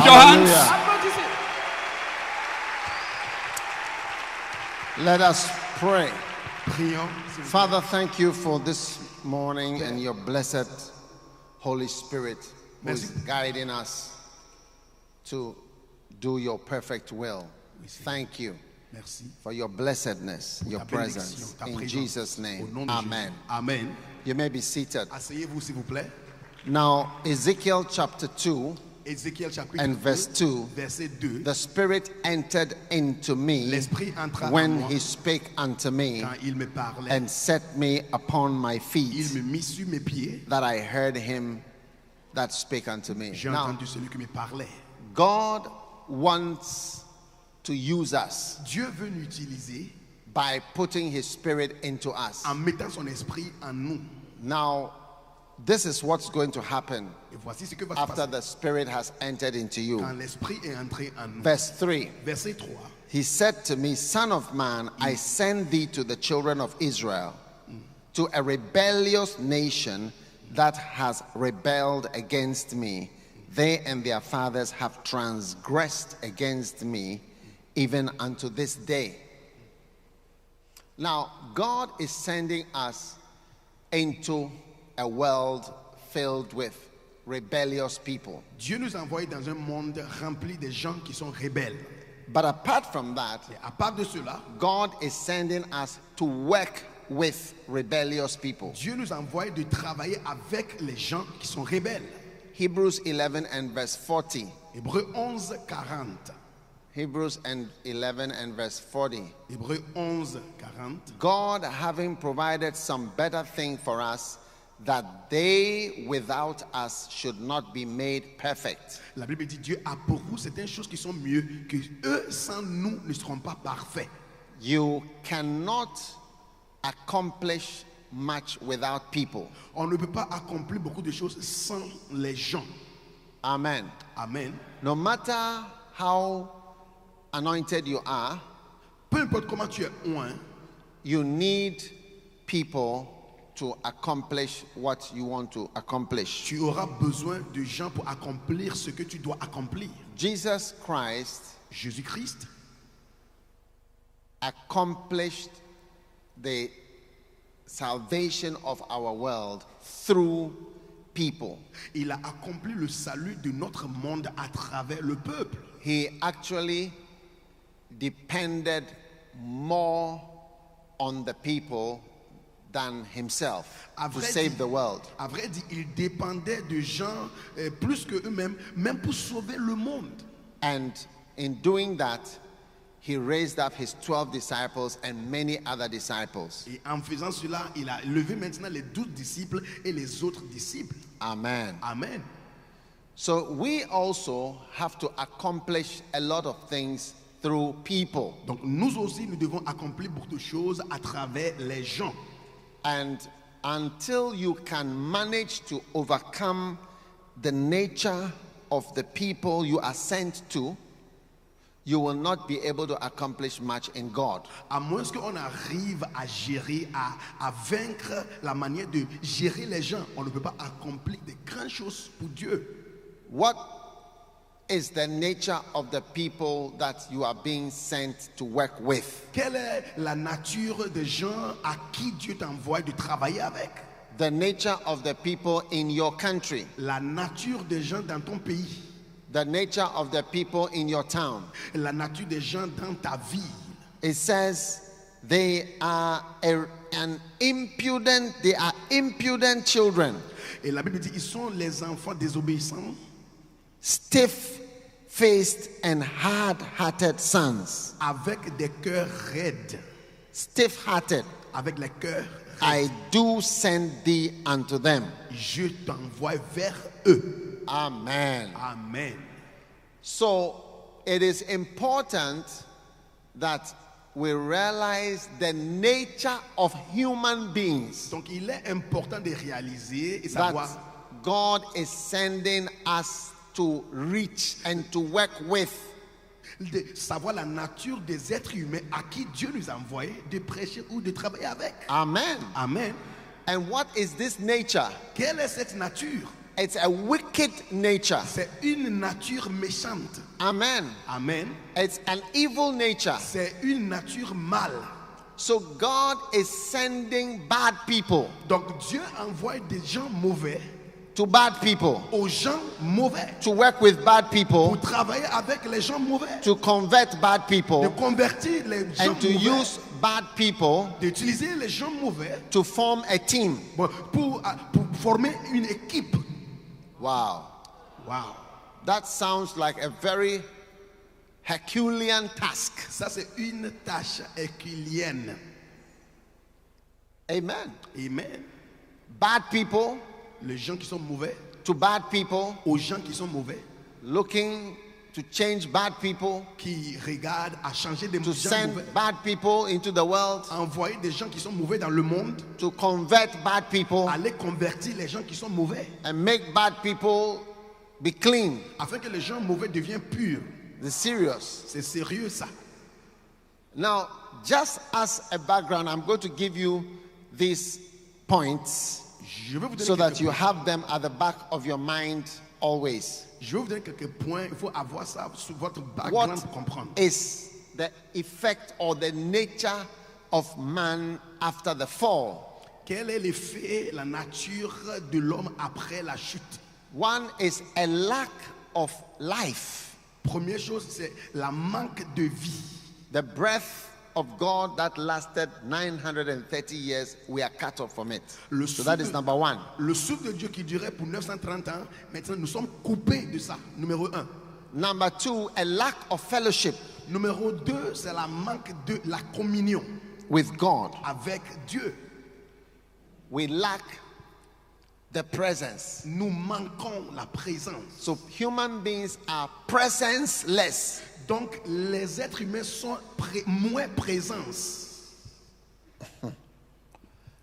Clap your hands. Applaudissez. Let us pray. Prions. s'il vous plaît. Father, thank you for this morning and your blessed Holy Spirit who is Merci. guiding us to do your perfect will. Thank you Merci. for your blessedness, your Ta presence. bénédiction, ta In présence. Jesus' Au name, nom de amen. Jésus. Amen. You may be seated. Asseyez-vous s'il vous plaît. Now, Ezekiel chapter 2 Ézéchiel chapitre and 2, verse 2, verset 2. the Spirit entered into me L'Esprit entra en when moi he spake unto me quand il me parlait. and set me upon my Il feet, me mit sur mes pieds. that I heard him that spake unto me. J'ai Now, entendu celui qui me parlait. God wants to use us Dieu veut nous utiliser by putting his Spirit into us. en mettant son esprit en nous. Now, this is what's going to happen Et voici ce que va se after passer the Spirit has entered into you. quand l'esprit est entré en nous. Verse 3. Verset 3. He said to me, Son of man, I send thee to the children of Israel, to a rebellious nation that has rebelled against me. They and their fathers have transgressed against me, even unto this day. Now, God is sending us into a world filled with rebellious people. Dieu nous envoie dans un monde rempli de gens qui sont rebelles. But apart from that, Et à part de cela, God is sending us to work with rebellious people. Dieu nous envoie de travailler avec les gens qui sont rebelles. Hebrews 11 and verse 40. Hébreux 11, 40. Hebrews 11 and verse 40. Hébreux 11, 40. God having provided some better thing for us, that they without us should not be made perfect. La Bible dit Dieu a pour vous certaines choses qui sont mieux, que eux sans nous ne seront pas parfaits. You cannot accomplish much without people. On ne peut pas accomplir beaucoup de choses sans les gens. Amen. Amen. No matter how anointed you are, Peu importe comment tu es oint, you need people to accomplish what you want to accomplish. tu auras besoin de gens pour accomplir ce que tu dois accomplir. Jesus Christ Jésus-Christ accomplished the salvation of our world through people. il a accompli le salut de notre monde à travers le peuple. He actually depended more on the people than himself À to vrai save dit- the world. À vrai dire, il dépendait de gens plus que eux-mêmes, même pour sauver le monde. And in doing that, he raised up his 12 disciples and many other disciples. Et en faisant cela, il a levé maintenant les 12 disciples et les autres disciples. Amen. Amen. So we also have to accomplish a lot of things through people. Donc nous aussi, nous devons accomplir beaucoup de choses à travers les gens. And until you can manage to overcome the nature of the people you are sent to, you will not be able to accomplish much in God. À moins qu'on arrive à gérer, à vaincre la manière de gérer les gens, on ne peut pas accomplir de grandes choses pour Dieu. What is the nature of the people that you are being sent to work with? Quelle est la nature des gens à qui Dieu t'envoie de travailler avec? The nature of the people in your country, La nature des gens dans ton pays, the nature of the people in your town. la nature des gens dans ta ville. It says they are impudent children, Et la Bible dit, ils sont les enfants désobéissants, stiff-faced and hard-hearted sons. avec des cœurs raides. Stiff-hearted, Avec les cœurs I raides. do send thee unto them. Je t'envoie vers eux. Amen. Amen. So it is important that we realize the nature of human beings, Donc il est important de réaliser et that savoir God is sending us to reach and to work with. de savoir la nature des êtres humains à qui Dieu nous a envoyé de prêcher ou de travailler avec. Amen. Amen. And what is this nature? Quelle est cette nature? It's a wicked nature. C'est une nature méchante. Amen. Amen. It's an evil nature. C'est une nature mâle. So God is sending bad people Donc Dieu envoie des gens mauvais to bad people, aux gens mauvais to work with bad people, pour travailler avec les gens mauvais, to convert bad de people, convertir les gens and to mauvais, use bad people d'utiliser les gens mauvais to form a team. pour former une équipe. Wow. Wow. That sounds like a very Herculean task. Ça, c'est une tâche herculéenne. Amen. Amen. Bad people Les gens qui sont mauvais, to bad people, aux gens qui sont mauvais, looking to change bad people, qui regardent à changer des to gens send mauvais, bad people into the world, envoyer des gens qui sont mauvais dans le monde, to convert bad people, aller convertir les gens qui sont mauvais, and make bad people be clean. afin que les gens mauvais deviennent purs. It's serious. C'est sérieux ça. Now, just as a background, I'm going to give you these points Je vais vous donner so that quelques you points. have them at the back of your mind always. Je vais vous donner quelques points. Il faut avoir ça sur votre background What pour comprendre. is the effect or the nature of man after the fall? Quel est l'effet, la nature de l'homme après la chute? One is a lack of life. Première chose, c'est la manque de vie. The breath of God that lasted 930 years, we are cut off from it. Le So that is souffle- number one. Le souffle de Dieu qui durait pour 930 ans, maintenant nous sommes coupés de ça. Numéro 1. Number two, a lack of fellowship Numéro 2, c'est la manque de la communion with God. avec Dieu. We lack the presence. Nous manquons la présence. So human beings are presenceless. Donc les êtres humains sont moins présents.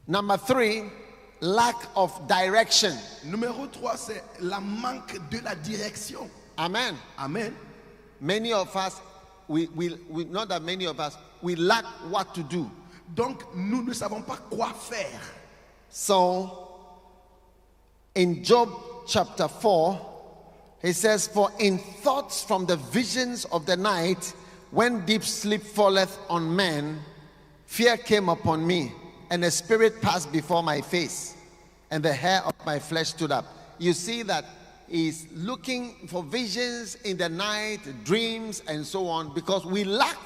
Number three, lack of direction. Numéro 3, c'est la manque de la direction. Amen. Amen. Many of us, we not that many of us, we lack what to do. Donc nous ne savons pas quoi faire. So, in Job chapter 4, he says, "For in thoughts from the visions of the night, when deep sleep falleth on men, fear came upon me, and a spirit passed before my face, and the hair of my flesh stood up." You see that he's looking for visions in the night, dreams, and so on, because we lack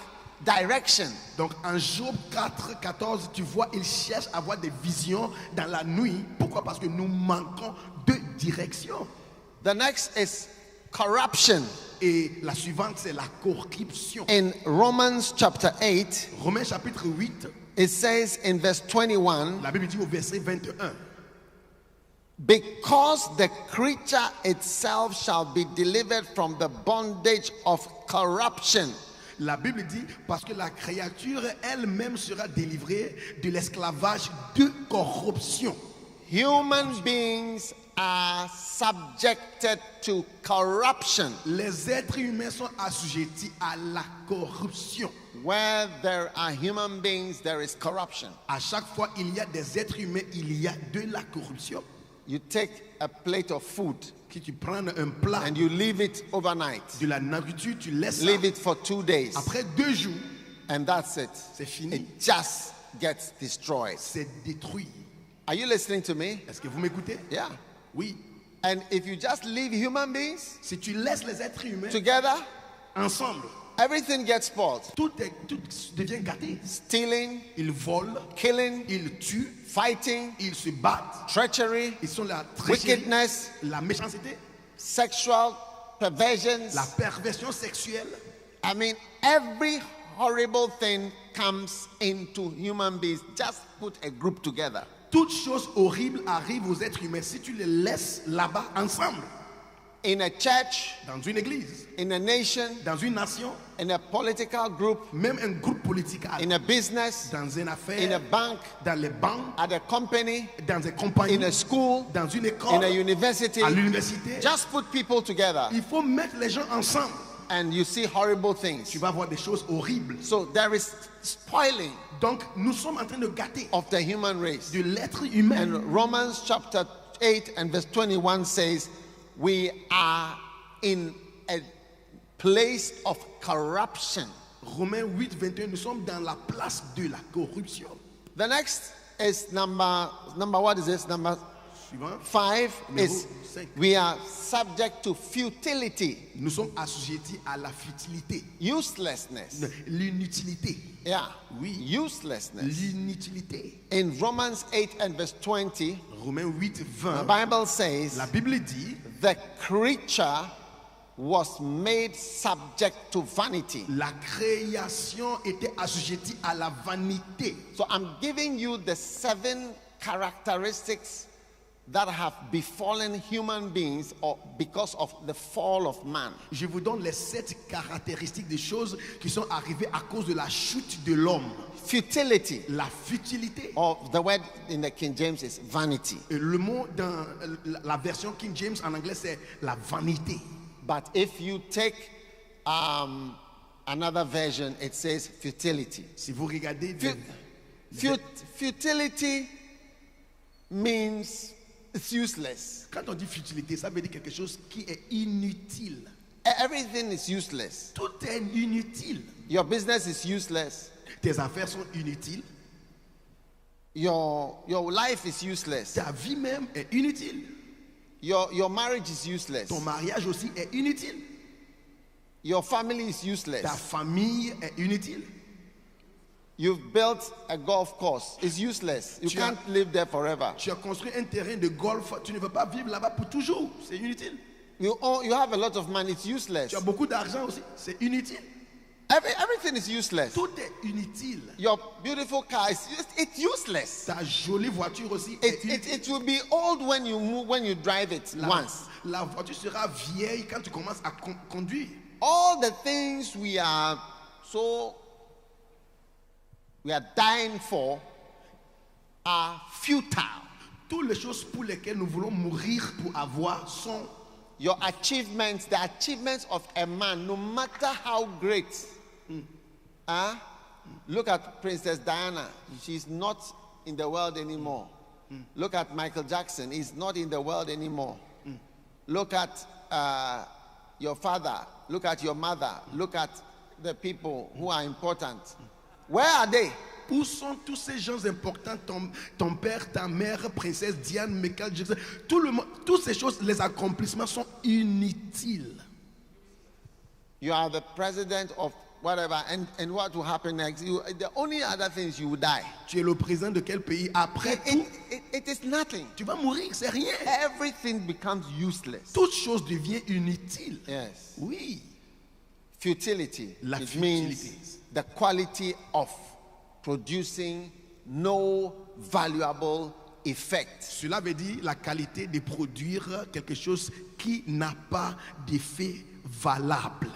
direction. Donc en Job 4, 14, tu vois, il cherche à avoir des visions dans la nuit. Pourquoi? Parce que nous manquons de direction. The next is corruption. Et la suivante, c'est la corruption. In Romans chapter 8, Romains chapitre 8, it says in verse 21, la Bible dit au verset 21, "Because the creature itself shall be delivered from the bondage of corruption." la Bible dit, parce que la créature elle-même sera délivrée de l'esclavage de corruption. Human beings are subjected to corruption. Les êtres humains sont assujettis à la corruption. Where there are human beings, there is corruption. À chaque fois il y a des êtres humains, il y a de la corruption. You take a plate of food Si tu prends un plat, and you leave it overnight, de la nourriture, tu laisses ça. leave it for 2 days, Après 2 jours, and that's it. c'est fini. It just gets destroyed. C'est détruit. Are you listening to me? Est-ce que vous m'écoutez? Yeah. Oui. And if you just leave human beings Si tu laisses les êtres humains together, ensemble, everything gets spoiled. tout devient gâté. Stealing, Ils volent, killing, ils tuent, fighting, ils se battent, treachery, ils sont la tricherie, wickedness, la méchanceté, sexual perversions. la perversion sexuelle. I mean, every horrible thing comes into human beings. Just put a group together. Toutes choses horribles arrivent aux êtres humains si tu les laisses là-bas ensemble. In a church, Dans une église, in a nation, dans une nation, in a political group, même un groupe politique, in a business, dans une in a affaire, bank, dans les banques, at a company, dans des compagnies, in a school, dans une in école, a university. à l'université. Just put people together Il faut mettre les gens ensemble. and you see horrible Tu things. vas voir des choses horribles. So there is spoiling Donc, nous sommes en train de gâter of the human race. de l'être humain. And Romans chapter 8 and verse 21 says, we are in a place of corruption. Romains 8, 21, nous sommes dans la place de la corruption. The next is number what is this? Number Suivant. 5 is 5. we are subject to futility, Nous sommes assujettis à la futilité, uselessness. l'inutilité. Yeah, Oui. uselessness. L'inutilité. In Romans 8 and verse 20, Romains 8, the 20. Bible says, La Bible dit, the creature was made subject to vanity. la création était assujettie à la vanité. So I'm giving you the 7 characteristics that have befallen human beings or because of the fall of man. Je vous donne les 7 caractéristiques des choses qui sont arrivées à cause de la chute de l'homme. Futility, La futilité. or the word in the King James is vanity. Et le mot dans la version King James en anglais, c'est la vanité. But if you take another version, it says futility. Si vous regardez, Futility means it's useless. quand on dit futilité, ça veut dire quelque chose qui est inutile. Everything is useless. Tout est inutile. Your business is useless. Tes affaires sont inutiles. Your life is useless. Ta vie même est inutile. Your marriage is useless. Ton mariage aussi est inutile. Your family is useless. Ta famille est inutile. You've built a golf course. It's useless. You Tu can't live there forever. Tu as construit un terrain de golf, tu ne veux pas vivre là-bas pour toujours. C'est inutile. You have a lot of money. It's useless. Tu as beaucoup d'argent aussi. C'est inutile. Everything is useless. Tout est inutile. Your beautiful car it's useless. Ta jolie voiture aussi est inutile. It will be old when you drive it once. La voiture sera vieille quand tu commences à conduire. All the things we are dying for are futile. Toutes les choses pour lesquelles nous voulons mourir pour avoir sont Your achievements, the achievements of a man, no matter how great. Look at Princess Diana. She's not in the world anymore. Look at Michael Jackson. He's not in the world anymore. Look at your father. Look at your mother. Look at the people who are important. Where are they? Où sont tous ces gens importants, ton père, ta mère, princesse Diane, Michael Jackson, tout le monde, toutes ces choses, les accomplissements sont inutiles. You are the president of whatever, and what will happen next? The only other thing is you will die. Tu es le président de quel pays? Après tout, It is nothing. tu vas mourir, c'est rien. Everything becomes useless. Toute chose devient inutile. Yes. Oui. Futility. La It futilité. means the quality of producing no valuable effect. Cela veut dire la qualité de produire quelque chose qui n'a pas d'effet valable.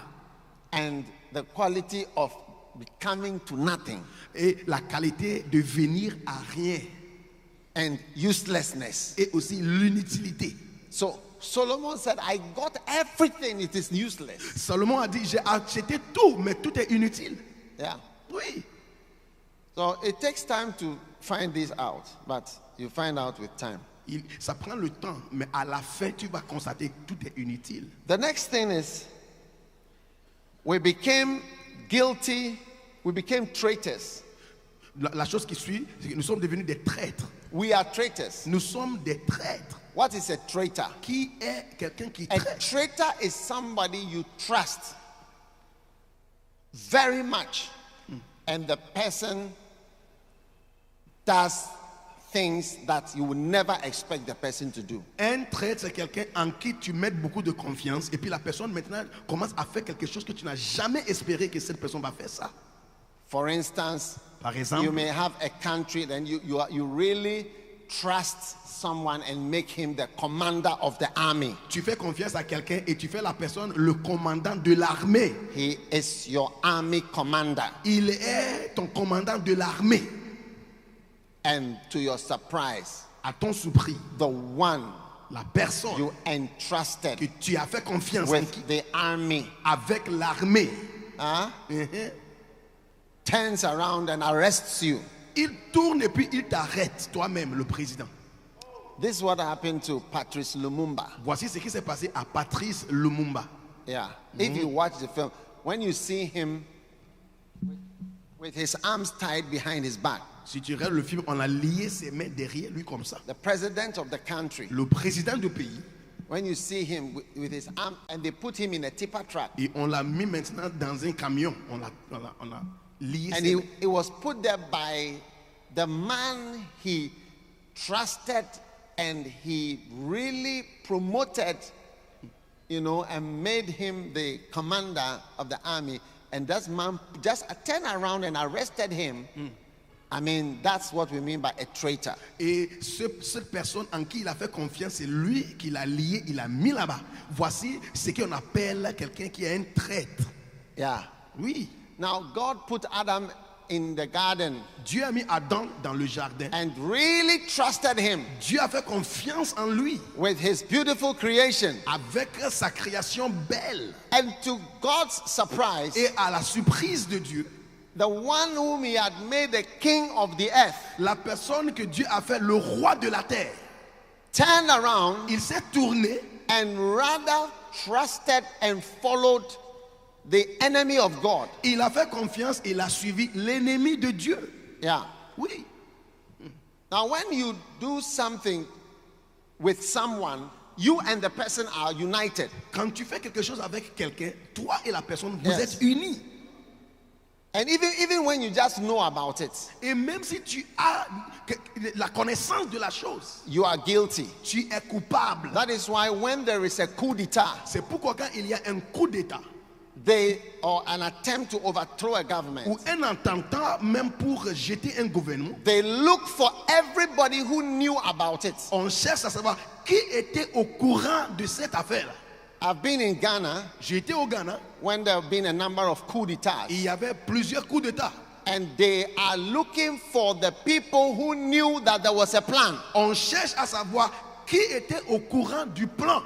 And the quality of becoming to nothing. Et la qualité de venir à rien. And uselessness. Et aussi l'inutilité. So Solomon said, I got everything, it is useless. Salomon a dit, j'ai acheté tout, mais tout est inutile. Yeah. Oui. So it takes time to find this out, but you find out with time. Ça prend le temps, mais à la fin, tu vas constater que tout est inutile. The next thing is, we became guilty, we became traitors. La chose qui suit, c'est que nous sommes devenus des traîtres. We are traitors. Nous sommes des traîtres. What is a traitor? Qui est quelqu'un qui A traite? traitor is somebody you trust very much, and the person does things that you would never expect the person to do. Un traître, c'est quelqu'un en qui tu mets beaucoup de confiance, et puis la personne maintenant commence à faire quelque chose que tu n'as jamais espéré que cette personne va faire ça. For instance, Par exemple, you may have a country, then you really trust someone and make him the commander of the army. tu fais confiance à quelqu'un et tu fais la personne le commandant de l'armée. He is your army commander. Il est ton commandant de l'armée. And to your surprise, À ton surpris, the one la personne you entrusted que tu as fait confiance en with qui, the army avec l'armée, turns around and arrests you. il tourne et puis il t'arrête, toi-même, le président. This is what happened to Patrice Lumumba. Voici ce qui s'est passé à Patrice Lumumba. Yeah. If you watch the film, when you see him with his arms tied behind his back, Si tu regardes le film, on a lié ses mains derrière lui comme ça. the president of the country, Le président du pays, when you see him with his arm, and they put him in a tipper truck, et on l'a mis maintenant dans un camion. On a lié and ses mains. he was put there by the man he trusted and he really promoted, you know, and made him the commander of the army. And that man just turned around and arrested him. I mean, that's what we mean by a traitor. Et cette personne en qui il a fait confiance, c'est lui qui l'a lié, il l'a mis là-bas. Voici ce qu'on appelle quelqu'un qui est un traître. Yeah. Oui. Now, God put Adam in the garden Dieu a mis Adam dans le jardin. and really trusted him Dieu a fait confiance en lui with his beautiful creation. avec sa création belle. And to God's surprise, Et à la surprise de Dieu, the one whom he had made the king of the earth la personne que Dieu a fait le roi de la terre, turned around il s'est tourné and rather trusted and followed the enemy of God. il a fait confiance, il a suivi l'ennemi de Dieu. Yeah. Oui. Now, when you do something with someone, you and the person are united. Quand tu fais quelque chose avec quelqu'un, toi et la personne, vous Yes. êtes unis. And even when you just know about it, Et même si tu as la connaissance de la chose, you are guilty. tu es coupable. That is why when there is a coup d'etat, C'est pourquoi quand il y a un coup d'État or an attempt to overthrow a ou government, un attentat même pour jeter un gouvernement, they look for everybody who knew about it. on cherche à savoir qui était au courant de cette affaire. I've been in Ghana J'ai été au Ghana, when there have been a number of coup d'etats, il y avait plusieurs coups d'État. and they are looking for the people who knew that there was a plan. On cherche à savoir qui était au courant du plan.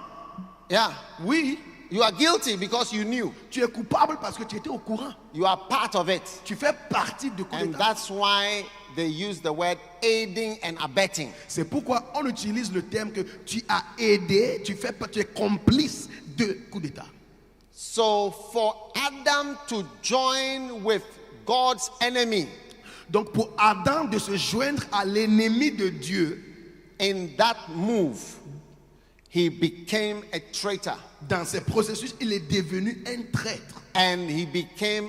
Yeah. Oui, You are guilty because you knew. tu es coupable parce que tu étais au courant. You are part of it. Tu fais partie du coup And d'État. that's why they use the word aiding and abetting. C'est pourquoi on utilise le terme que tu as aidé, tu es complice de coup d'État. So for Adam to join with God's enemy Donc pour Adam de se joindre à l'ennemi de Dieu, in that move, he became a traitor dans ce processus, il est devenu un traître. and he became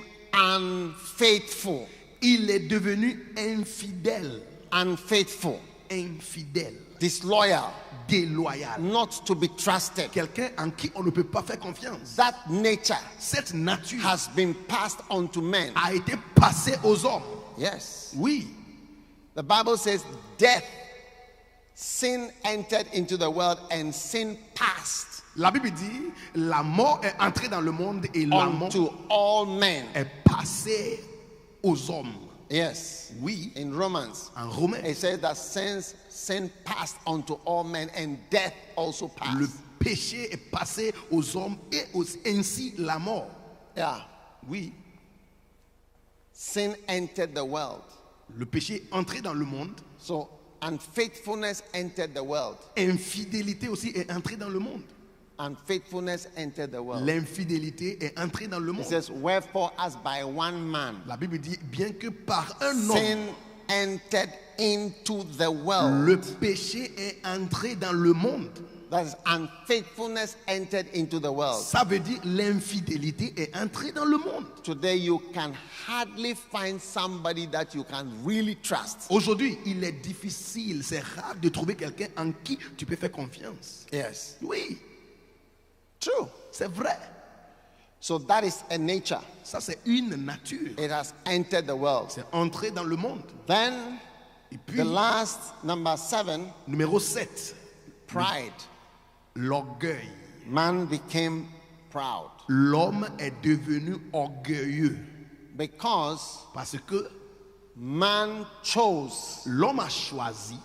unfaithful. Il est devenu infidèle, Unfaithful, infidèle, disloyal, déloyal. not to be trusted. Quelqu'un en qui on ne peut pas faire confiance. That nature Cette nature has been passed on to men. a été passée aux hommes. Yes. Oui. The Bible says death, sin entered into the world and sin passed La Bible dit, la mort est entrée dans le monde et la mort unto all men. est passée aux hommes. Yes. Oui. In Romans, En Romain, it says that sin passed unto all men and death also passed. le péché est passé aux hommes et ainsi la mort. Yeah. Oui. Sin entered the world. Le péché est entré dans le monde. So unfaithfulness entered the world. Infidélité aussi est entrée dans le monde. Unfaithfulness entered the world. L'infidélité est entrée dans le It monde. says, wherefore, as by one man, La Bible dit, bien que par un homme, sin entered into the le world. péché est entré dans le monde. That is, unfaithfulness entered into the world. Ça veut dire l'infidélité est entrée dans le monde. Today, you can hardly find somebody that you can really trust. Aujourd'hui, il est difficile, c'est rare de trouver quelqu'un en qui tu peux faire confiance. Yes. Oui, True. c'est vrai. So that is a nature. Ça, c'est une nature. It has entered the world. C'est entré dans le monde. Then, Et puis, the last, number 7, numéro 7, pride. l'orgueil. Man became proud L'homme est devenu orgueilleux because parce que man chose l'homme a choisi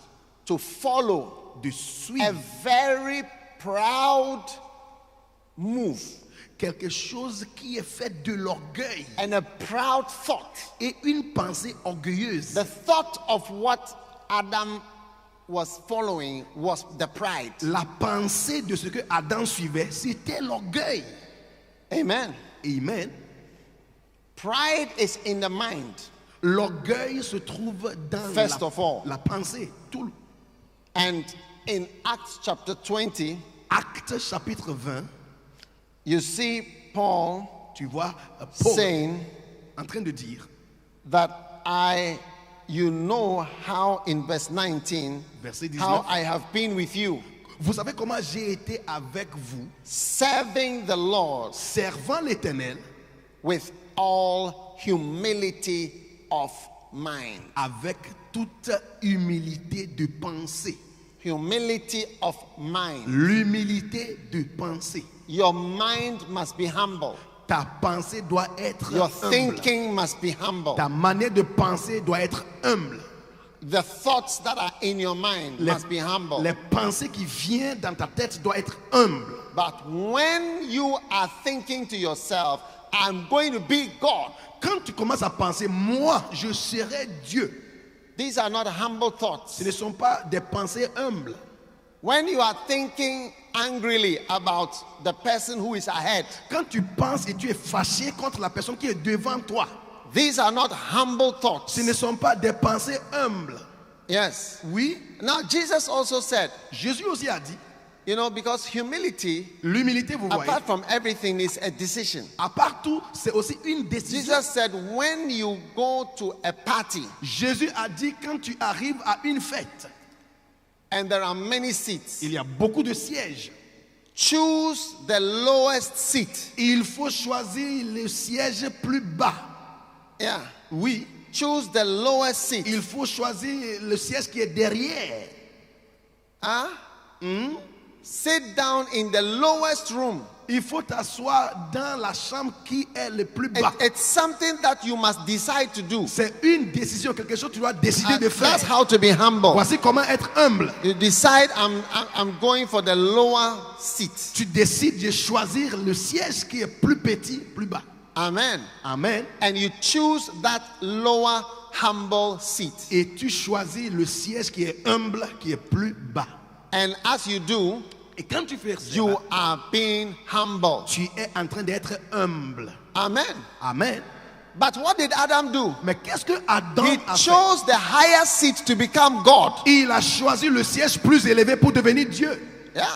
to follow de a suivre very proud move quelque chose qui est fait de l'orgueil and a proud thought. et une pensée orgueilleuse. The thought of what Adam was following was the pride. La pensée de ce que Adam suivait, c'était l'orgueil. Amen. Amen. Pride is in the mind. L'orgueil se trouve dans First of all. la pensée. Tout And in Acts chapter 20, Acte chapitre 20, you see Paul tu vois Paul saying en train de dire, that you know how in verse 19, verset 19, how I have been with you, vous savez comment j'ai été avec vous, serving the Lord servant l'Éternel with all humility of mind. avec toute humilité de pensée. Humility of mind. L'humilité de pensée. Your mind must be humble. Ta pensée doit être Your humble. thinking must be humble. Ta manière de penser doit être humble. The thoughts that are in your mind must be humble. Les pensées qui viennent dans ta tête doivent être humbles. But when you are thinking to yourself, I'm going to be God, Quand tu commences à penser, moi, je serai Dieu, these are not humble thoughts. ce ne sont pas des pensées humbles. When you are thinking angrily about the person who is ahead, Quand tu penses et tu es fâché contre la personne qui est devant toi, these are not humble thoughts. ce ne sont pas des pensées humbles. Yes. Oui, Now, Jesus also said, Jésus aussi a dit, you know, because humility, l'humilité, vous voyez, apart from everything, is a decision. à part tout, c'est aussi une décision. Jesus said, when you go to a party Jésus a dit, quand tu arrives à une fête, and there are many seats, il y a beaucoup de sièges. choose the lowest seat. Il faut choisir le siège plus bas. Yeah. Oui, Choose the lowest seat. il faut choisir le siège qui est derrière. Huh? Sit down in the lowest room. Il faut t'asseoir dans la chambre qui est le plus bas. It's something that you must decide to do. C'est une décision, quelque chose que tu dois décider And de faire. that's how to be humble. Voici comment être humble. You decide, I'm going for the lower seat. Tu décides de choisir le siège qui est plus petit, plus bas. Amen. Amen. And you choose that lower humble seat. Et tu choisis le siège qui est humble, qui est plus bas. And as you do, Et quand tu fais ça, you are being humble. tu es en train d'être humble. Amen. Amen. But what did Adam do? Mais qu'est-ce que Adam He a fait? chose the higher seat to become God. Il a choisi le siège plus élevé pour devenir Dieu. Yeah.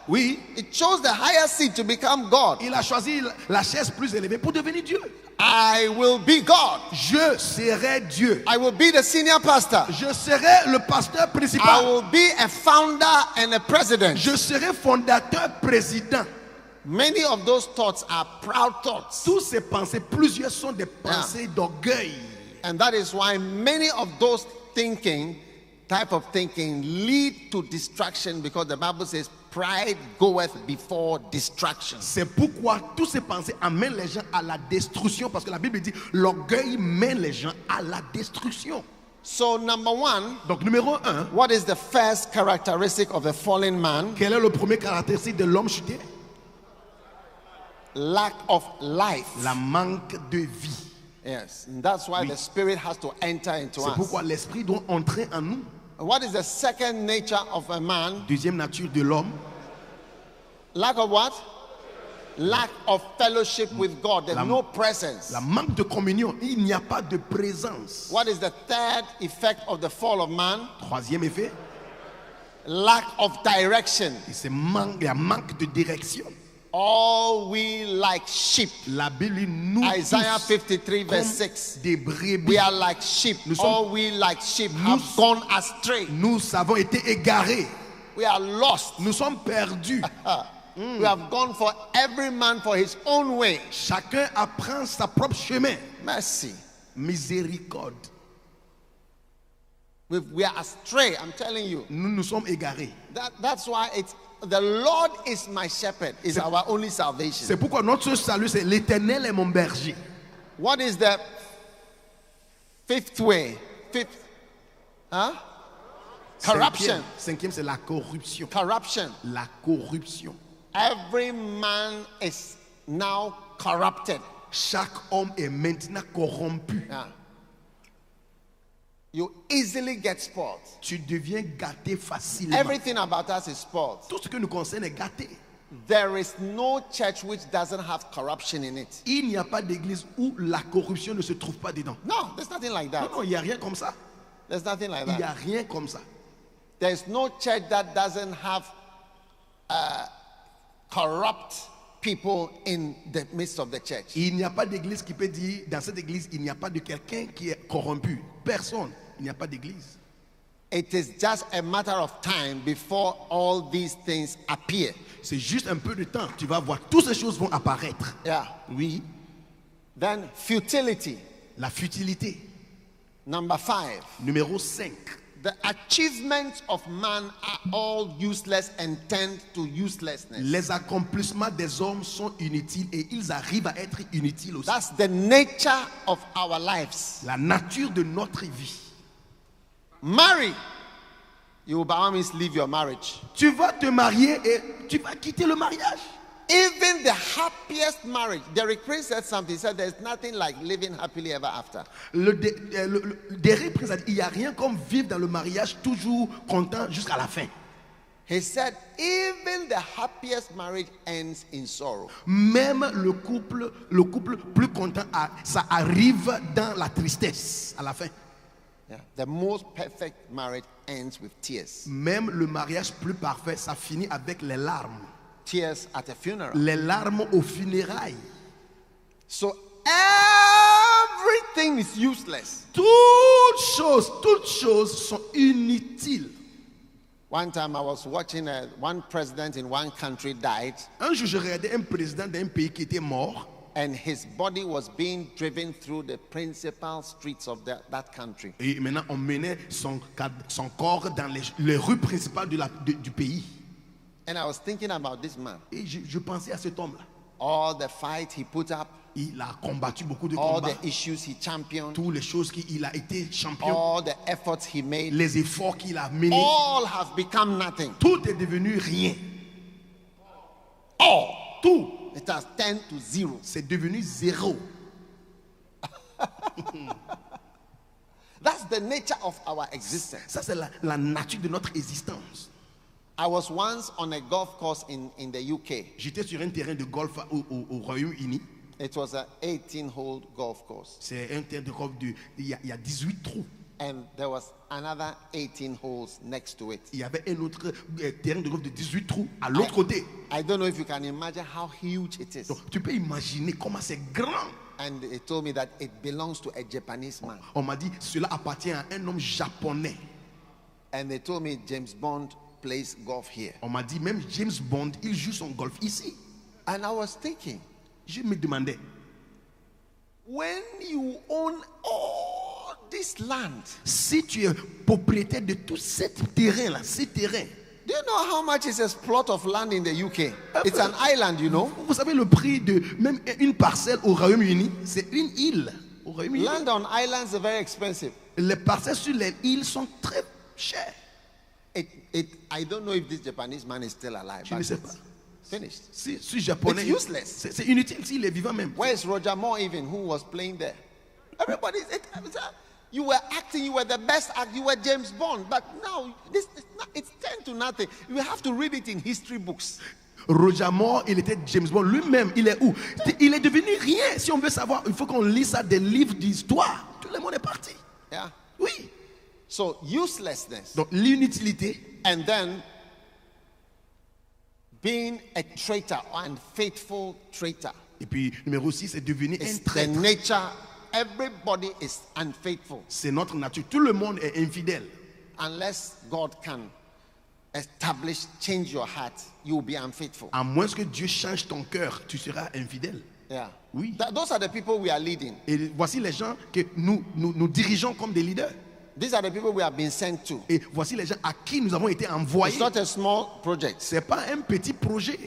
Oui, He chose the higher seat to become God. il a choisi la chaise plus élevée pour devenir Dieu. I will be God. Je serai Dieu. I will be the senior pastor. Je serai le pasteur I principal. will be a founder and a president. Je serai fondateur, président. Many of those thoughts are proud thoughts. Tous ces pensées, plusieurs sont des pensées d'orgueil. And that is why many of those type of thinking lead to distraction, because the Bible says pride goeth before destruction. C'est pourquoi tous ces pensées amènent les gens à la destruction, parce que la Bible dit l'orgueil mène les gens à la destruction. So number one, Donc numéro 1, what is the first characteristic of a fallen man? quel est le premier caractéristique de l'homme chuté? Lack of life. La manque de vie. Yes, and that's why the Spirit has to enter into C'est us. pourquoi l'esprit doit entrer en nous. What is the second nature of a man? Deuxième nature de l'homme, Lack of what? Lack of fellowship with God. There's La- no presence. la manque de communion. Il n'y a pas de présence. What is the third effect of the fall of man? Troisième effet, Lack of direction. et c'est il y a manque de direction. All we like sheep. La Bible dit, nous Isaiah tous, 53 verse comme 6. des brebis, We are like sheep. Nous sommes- All we like sheep have gone astray. nous avons été égarés. We are lost. Nous sommes perdus. We have gone for every man for his own way. Chacun apprend sa propre chemin. Mercy. Miséricorde. We are astray, I'm telling you. Nous nous sommes égarés. That's why it's the Lord is my shepherd is our only salvation. C'est pourquoi notre salut, c'est l'Éternel est mon berger. What is the fifth way? Corruption. Cinquième, c'est la corruption. Corruption. La corruption. Every man is now corrupted. Chaque homme est maintenant corrompu. Yeah. You easily get spoiled. Tu deviens gâté facilement. Everything about us is spoiled. Tout ce que nous concerne est gâté. There is no church which doesn't have corruption in it. Il n'y a pas d'église où la corruption ne se trouve pas dedans. No, there's nothing like that. Non, non, il n'y a rien comme ça. There's nothing like Il n'y a that. rien comme ça. There's no church that doesn't have corrupt people in the midst of the church. Il n'y a pas d'église qui peut dire, dans cette église, il n'y a pas de quelqu'un qui est corrompu. Personne. Il n'y a pas d'église. It is just a matter of time before all these things appear. C'est juste un peu de temps. Tu vas voir, toutes ces choses vont apparaître. Yeah. Oui. Then futility. La futilité. Number 5. Numéro 5. The achievements of man are all useless and tend to uselessness. Les accomplissements des hommes sont inutiles et ils arrivent à être inutiles aussi. That's the nature of our lives. La nature de notre vie. Marry. You will by all means leave your marriage. Tu vas te marier et tu vas quitter le mariage. Even the happiest marriage. Derek Prince said something. He said there's nothing like living happily ever after. Derek Prince a dit, il n'y a rien comme vivre dans le mariage toujours content jusqu'à la fin. He said even the happiest marriage ends in sorrow. Même le couple plus content, ça arrive dans la tristesse à la fin. Yeah. The most perfect marriage ends with tears. Même le mariage plus parfait, ça finit avec les larmes. Tears at a funeral. Les larmes aux funérailles. So everything is useless. Toutes choses sont inutiles. One time I was watching one president in one country died. Un jour, je regardais un président d'un pays qui était mort. And his body was being driven through the principal streets of that country. Et maintenant, on menait son corps dans les rues principales du pays. And I was thinking about this man. Et je pensais à cet homme-là. All the fight he put up. Il a combattu beaucoup de all combats. The issues he championed. Toutes les choses qu'il a été champion. All the efforts he made. Les efforts qu'il a menés. All have become nothing. Tout est devenu rien. All. Tout. It has turned to zero. C'est devenu zéro. That's the nature of our existence. Ça, c'est la nature de notre existence. I was once on a golf course in the UK. J'étais sur un terrain de golf au Royaume-Uni. It was an 18-hole golf course. C'est un terrain de golf il y a 18 trous. And there was another 18 holes next to it. Il y avait un autre terrain de golf de 18 trous à l'autre côté. I don't know if you can imagine how huge it is. Donc, tu peux imaginer comment c'est grand. And they told me that it belongs to a Japanese man. On m'a dit cela appartient à un homme japonais. And they told me James Bond plays golf here. On m'a dit même James Bond, il joue son golf ici. And I was thinking, je me demandais, when you own all this land, si tu es propriétaire de tout ce terrain-là, ces terrains, do you know how much is a plot of land in the UK? It's an island, you know. Vous savez le prix de même une parcelle au Royaume-Uni, c'est une île au Royaume-Uni. Land on islands are very expensive. Les parcelles sur les îles sont très chères. I don't know if this Japanese man is still alive. Je ne sais pas. Finished. Si japonais, it's useless. C'est inutile s'il est vivant même. Where is Roger Moore even, who was playing there? Everybody, you were acting, you were the best actor, you were James Bond, but now it's turned to nothing. You have to read it in history books. Roger Moore, il était James Bond. Lui-même, il est où? Il est devenu rien. Si on veut savoir, il faut qu'on lise ça des livres d'histoire. Tout le monde est parti. Yeah. Oui. So uselessness. Donc l'inutilité. And then being a traitor or unfaithful traitor. Et puis numéro 6, c'est devenu un traître. The nature. Everybody is unfaithful. C'est notre nature. Tout le monde est infidèle. Unless God can change your heart, you will be unfaithful. À moins que Dieu change ton cœur, tu seras infidèle. Yeah. Oui. Those are the people we are leading. Et voici les gens que nous dirigeons comme des leaders. These are the people we have been sent to. Et voici les gens à qui nous avons été envoyés. It's not a small project. C'est pas un petit projet.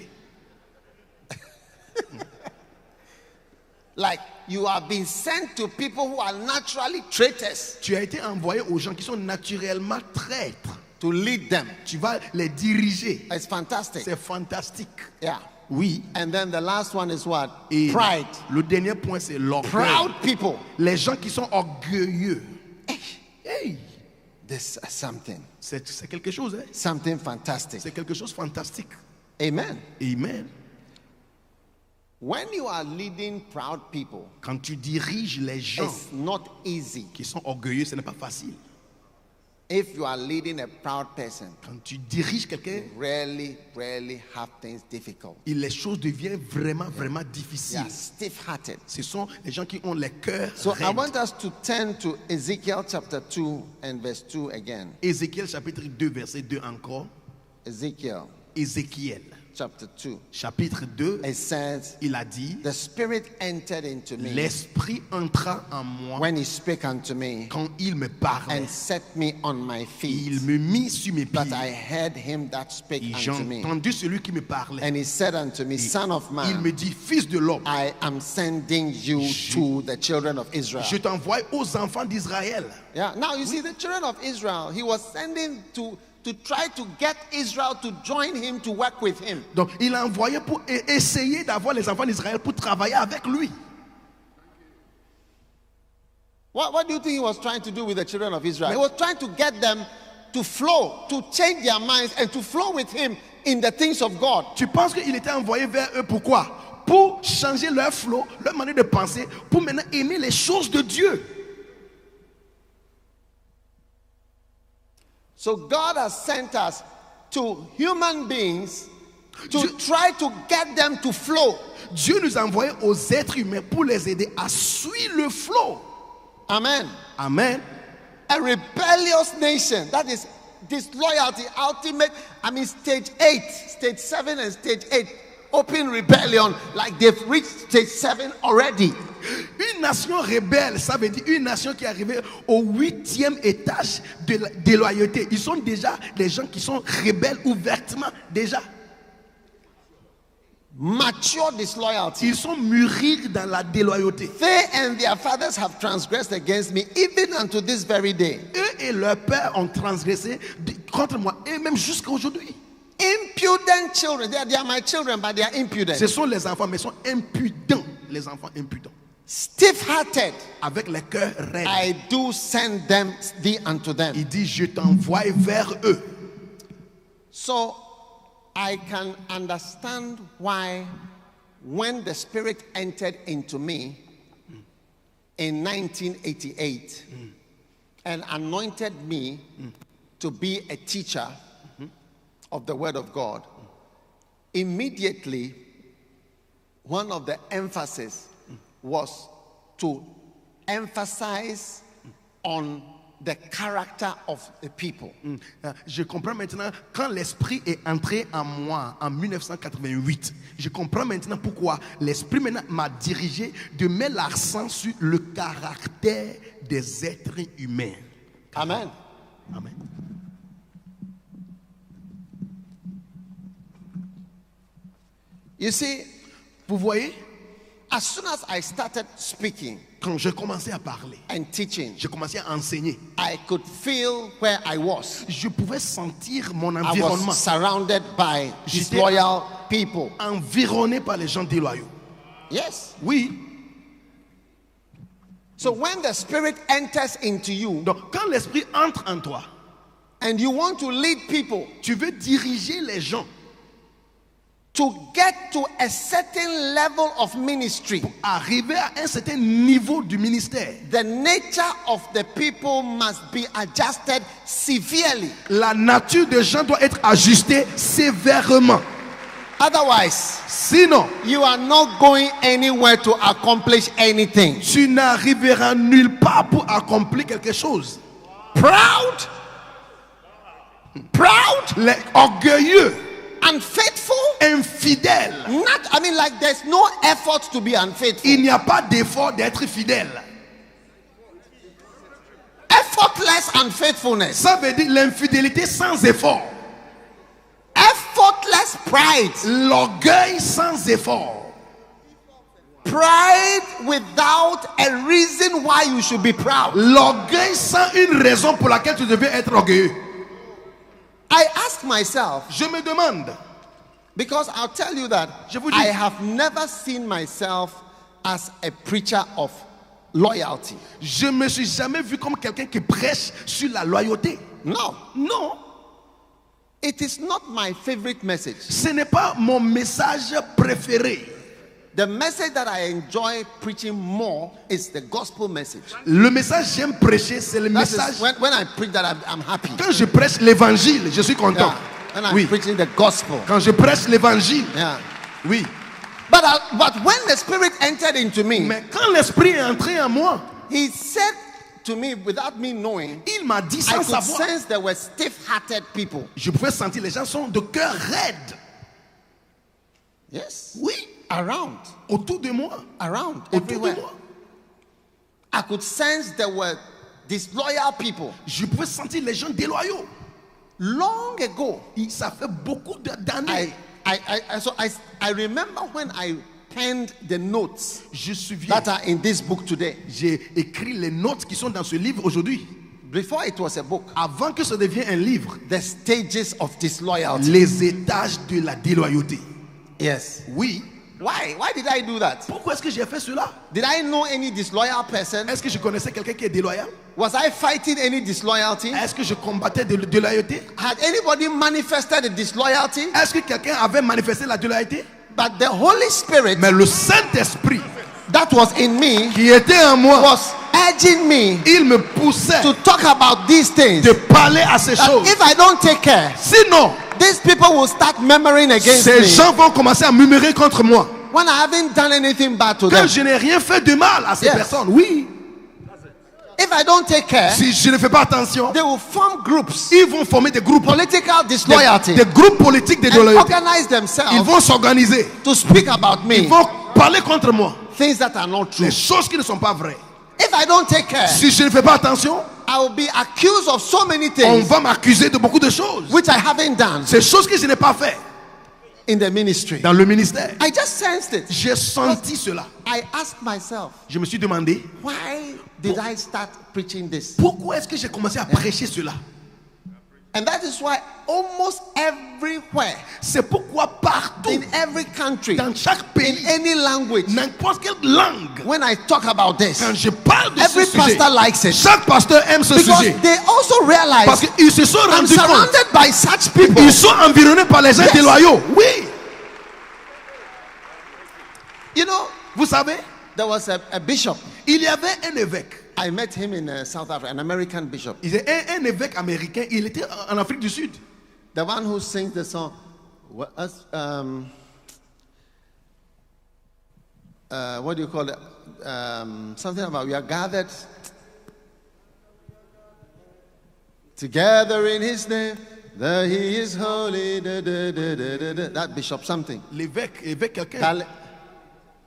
Like you have been sent to people who are naturally traitors. Tu as été envoyé aux gens qui sont naturellement traîtres. To lead them. Tu vas les diriger. It's fantastic. C'est fantastique. Yeah. Oui. And then the last one is what? Et pride. Le dernier point, c'est l'orgueil. Proud people. Les gens qui sont orgueilleux. Hey. This is something. C'est quelque chose, hein? Something fantastic. C'est quelque chose de fantastique. Amen. Amen. When you are leading proud people, Quand tu diriges les gens it's not easy. qui sont orgueilleux, ce n'est pas facile. If you are leading a proud person, Quand tu diriges quelqu'un, really have things difficult. les choses deviennent vraiment They difficiles. are stiff-hearted. Ce sont les gens qui ont les cœurs So I raides. want us to turn to Ezekiel chapter 2 and verse 2 again. Ézéchiel chapitre 2, verset 2 encore. Ezekiel Ézéchiel chapter 2. chapitre 2, It says, il a dit, the Spirit entered into me l'Esprit entra en moi when he spake unto me quand il me parlait. and set me on my Il feet. me mit sur mes But pieds. I heard him that spake Et j'ai unto me. entendu celui qui me parlait. And he said unto me, Son of Il man, me dit, fils de l'homme, I am sending you to the children of Israel. je t'envoie aux enfants d'Israël. Yeah. Now you see, the children of Israel, he was sending to try to get Israel to join him to work with him. Donc, il a envoyé pour essayer d'avoir les enfants d'Israël pour travailler avec lui. What do you think he was trying to do with the children of Israel? He was trying to get them to flow, to change their minds and to flow with him in the things of God. Tu penses qu'il était envoyé vers eux, pourquoi? Pour changer leur flot, leur manière de penser, pour maintenant aimer les choses de Dieu. So God has sent us to human beings to try to get them to flow. Dieu nous a envoyés aux êtres humains pour les aider à suivre le flot. Amen. Amen. A rebellious nation, that is disloyalty, ultimate, stage 8, stage 7 and stage 8, open rebellion, like they've reached stage 7 already. Une nation rebelle, ça veut dire une nation qui est arrivée au 8e étage de la déloyauté. Ils sont déjà des gens qui sont rebelles ouvertement, déjà. Mature disloyalty. Ils sont mûris dans la déloyauté. They and their fathers have transgressed against me even unto this very day. Eux et leurs pères ont transgressé contre moi, et même jusqu'à aujourd'hui. Impudent children. They are my children, but they are impudent. Ce sont les enfants, mais ils sont impudents. Les enfants impudents. Stiff-hearted. Avec les cœurs raides. I do send thee unto them. Il dit, je t'envoie vers eux. So I can understand why when the Spirit entered into me in 1988 and anointed me to be a teacher of the Word of God, immediately one of the emphasis was to emphasize on the character of the people. Je comprends maintenant, quand l'Esprit est entré en moi en 1988, je comprends maintenant pourquoi l'Esprit maintenant m'a dirigé de mettre l'accent sur le caractère des êtres humains. Amen. Amen. You see, Vous voyez, as soon as I started speaking quand je commençais à parler, and teaching, je commençais à enseigner, I could feel where I was. je pouvais sentir mon I environnement, was surrounded by J'étais disloyal people. environné par les gens déloyaux. Yes. Oui. So when the Spirit enters into you Donc, quand l'Esprit entre en toi, and you want to lead people tu veux diriger les gens to get to a certain level of ministry, arriver à un certain niveau du ministère. the nature of the people must be adjusted severely. La nature des gens doit être ajustée sévèrement. Otherwise, Sinon, you are not going anywhere to accomplish anything. tu n'arriveras nulle part pour accomplir quelque chose. Proud, Les orgueilleux, unfaithful, infidèles. like there's no effort to be unfaithful. Il n'y a pas d'effort d'être fidèle. Effortless unfaithfulness. Ça veut dire l'infidélité sans effort. Effortless pride. L'orgueil sans effort. Pride without a reason why you should be proud. L'orgueil sans une raison pour laquelle tu devais être orgueilleux. I ask myself, Je me demande, because I'll tell you that Je vous dis. I have never seen myself as a preacher of loyalty. Je me suis jamais vu comme quelqu'un qui prêche sur la loyauté. No. Non, It is not my favorite message. ce n'est pas mon message préféré. The message that I enjoy preaching more is the gospel message. Le message que j'aime prêcher, c'est le That message. is when I preach that, I'm happy. Quand je prêche l'évangile, je suis content. Yeah. When I'm Oui. preaching the gospel. Quand je prêche l'évangile, Yeah. oui. But when the Spirit entered into me, Mais quand l'esprit est entré en moi, He said to me without me knowing, il m'a dit I sans could savoir. sense there were stiff-hearted people. Je pouvais sentir les gens sont de cœur raide. Yes. Oui, Around. autour de moi. Around. Autour de Everywhere. moi. I could sense there were disloyal people. Je pouvais sentir les gens déloyaux. Long ago, Ça fait beaucoup d'années. I remember when I penned the notes Je me souviens, that are in this book today. j'ai écrit les notes qui sont dans ce livre aujourd'hui. Before it was a book, Avant que ça devienne un livre, the stages of disloyalty. les étages de la déloyauté. Yes. Oui. Why? Why did I do that? Pourquoi est-ce que j'ai fait cela? Did I know any disloyal person? Est-ce que je connaissais quelqu'un qui est déloyal? Was I fighting any disloyalty? Est-ce que je combattais de déloyauté? Had anybody manifested a disloyalty? Est-ce que quelqu'un avait manifesté la déloyauté? But the Holy Spirit Mais le Saint-Esprit that was in me qui était en moi, was urging me il me poussait to talk about these things. de parler à ces That choses. if I don't take care, Sinon, these people will start murmuring against ces me gens vont commencer à murmurer contre moi. when I haven't done anything bad to Quand them. je n'ai rien fait de mal à ces Yes. personnes, oui. If I don't take care, Si je ne fais pas attention, they will form groups, ils vont former des groupes, political disloyalty, des groupes politiques de and déloyauté. organize Ils themselves vont s'organiser. to speak about Ils me vont parler contre moi. things that are not true. Les choses qui ne sont pas vraies. If I don't take care, Si je ne fais pas attention, I will be accused of so many on things va m'accuser de beaucoup de choses. which I haven't done Ces choses que je n'ai pas fait in the ministry. dans le ministère. I just sensed it. J'ai senti cela. I asked myself, Je me suis demandé, why did I start preaching this? pourquoi est-ce que j'ai commencé à prêcher cela? And that is why almost everywhere, C'est pourquoi partout, in every country, dans chaque in pays, any language, n'importe quelle langue, when I talk about this, quand je parle de ce every sujet, pastor likes it. chaque pasteur aime ce Because sujet. they also Parce realize qu'ils se sont I'm rendus compte, surrounded by such people. ils sont environnés par les gens Yes. déloyaux. Oui, You know, vous savez, there was a bishop. il y avait un évêque. I met him in South Africa, an American bishop. Il était un évêque américain. Il était en Afrique du Sud. The one who sings the song, what do you call it? Something about we are gathered together in his name, that he is holy. That bishop something. L'évêque quelqu'un.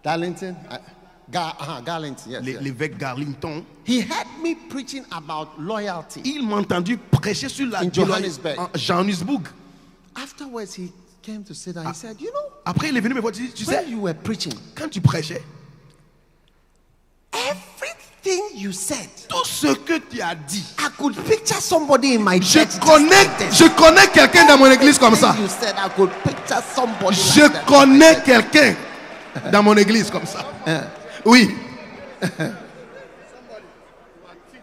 Darlington? Garlington, yes. Yes. L'évêque Garlington. He heard me preaching about loyalty. Il m'a entendu prêcher sur la In déloyauté Johannesburg. en Johannesburg. Afterwards, he came to sit down. He said, you know, Après, il est venu me voir. Tu sais, when you were preaching, quand tu prêchais, everything you said, tout ce que tu as dit, I could picture somebody in my je church. just like this. connais quelqu'un dans mon église comme ça. You said I could picture somebody Je like that. connais quelqu'un dans mon église comme ça. Oui.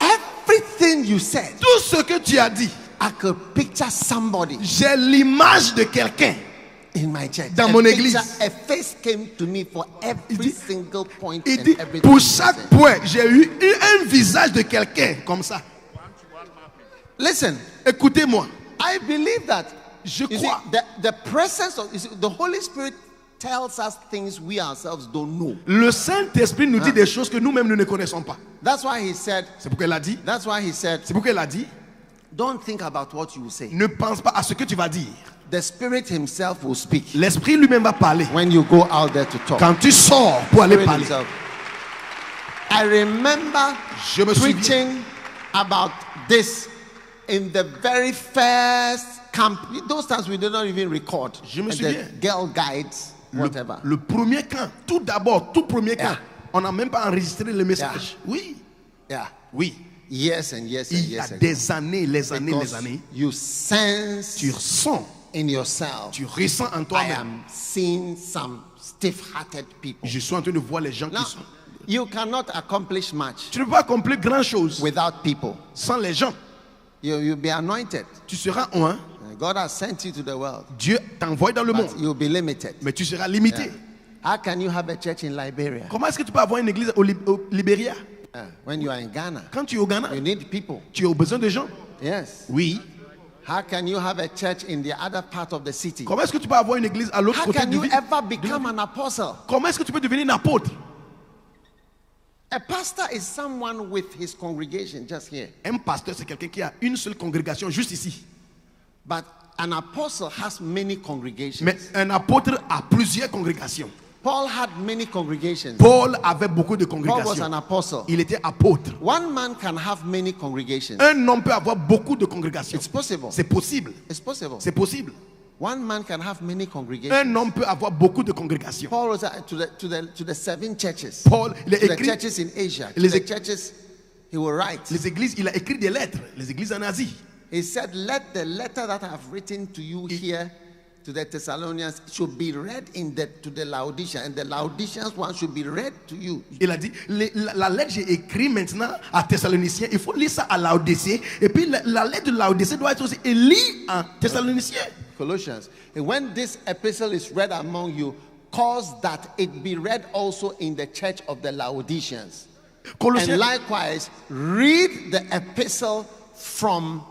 Everything you said, Tout ce que tu as dit, I could picture somebody j'ai l'image de quelqu'un. in my church. Dans A mon picture, église. a face came to me for every dit- single point Il and dit, everything. pour you chaque said. point, j'ai eu un visage de quelqu'un comme ça. Listen, Écoutez-moi. I believe that Je you see, crois. the presence of the Holy Spirit tells us things we ourselves don't know. Le Saint-Esprit nous dit des choses que nous-mêmes nous ne connaissons pas. That's why he said, C'est pourquoi il a dit. that's why he said, C'est pourquoi il a dit. don't think about what you will say. Ne pense pas à ce que tu vas dire. The Spirit himself will speak L'Esprit lui-même va parler. when you go out there to talk. Quand tu sors pour aller Spirit parler. himself. I remember Je me souviens. preaching about this in the very first camp. Those times we did not even record. Je me And souviens. the girl guides, whatever. Le premier camp, tout d'abord, tout premier camp, Yeah. on n'a même pas enregistré le message. Oui, Yeah. oui. Years and years and Il y a years ago. des années, les années, les Because années. you sense Tu ressens, in yourself, tu ressens en I toi-même. am seeing some stiff-hearted people. Je suis en train de voir les gens Now, qui sont. You cannot accomplish much Tu ne peux pas accomplir grand chose without people. sans les gens. You'll be anointed. Tu seras un. God has sent you to the world, Dieu t'envoie dans le monde, but you'll be limited. mais tu seras limité. How can you have a church in Liberia Comment est-ce que tu peux avoir une église au Libéria? when you are in Ghana? Quand tu es au Ghana, You need people. tu as besoin de gens. Yes. Oui. How can you have a church in the other part of the city? Comment est-ce que tu peux avoir une église à l'autre How côté can du you ville? ever become an apostle? Comment est-ce que tu peux devenir un apôtre? A pastor is someone with his congregation just here. Un pasteur, c'est quelqu'un qui a une seule congrégation juste ici. But an apostle has many congregations. Mais un apôtre a plusieurs congrégations. Paul had many congregations. Paul avait beaucoup de Paul was congrégations. an apostle. Il était apôtre. One man can have many congregations. Un homme peut avoir beaucoup de congrégations. It's possible. C'est possible. It's possible. C'est possible. One man can have many congregations. Un homme peut avoir beaucoup de congrégations. Paul was to the 7 churches. Paul, il a To the écrit churches in Asia. To Les the éc- churches he will write. les églises, il a écrit des lettres, les églises en Asie. He said, let the letter that I have written to you here to the Thessalonians should be read to the Laodiceans, and the Laodiceans one should be read to you. Il a dit, la lettre j'ai écrit maintenant à Thessaloniciens, il faut lire ça à Laodicée. Et puis la lettre de Laodicée doit être aussi lue en Thessaloniciens. Colossians. And when this epistle is read among you, cause that it be read also in the church of the Laodiceans. And Colossiens, likewise, read the epistle from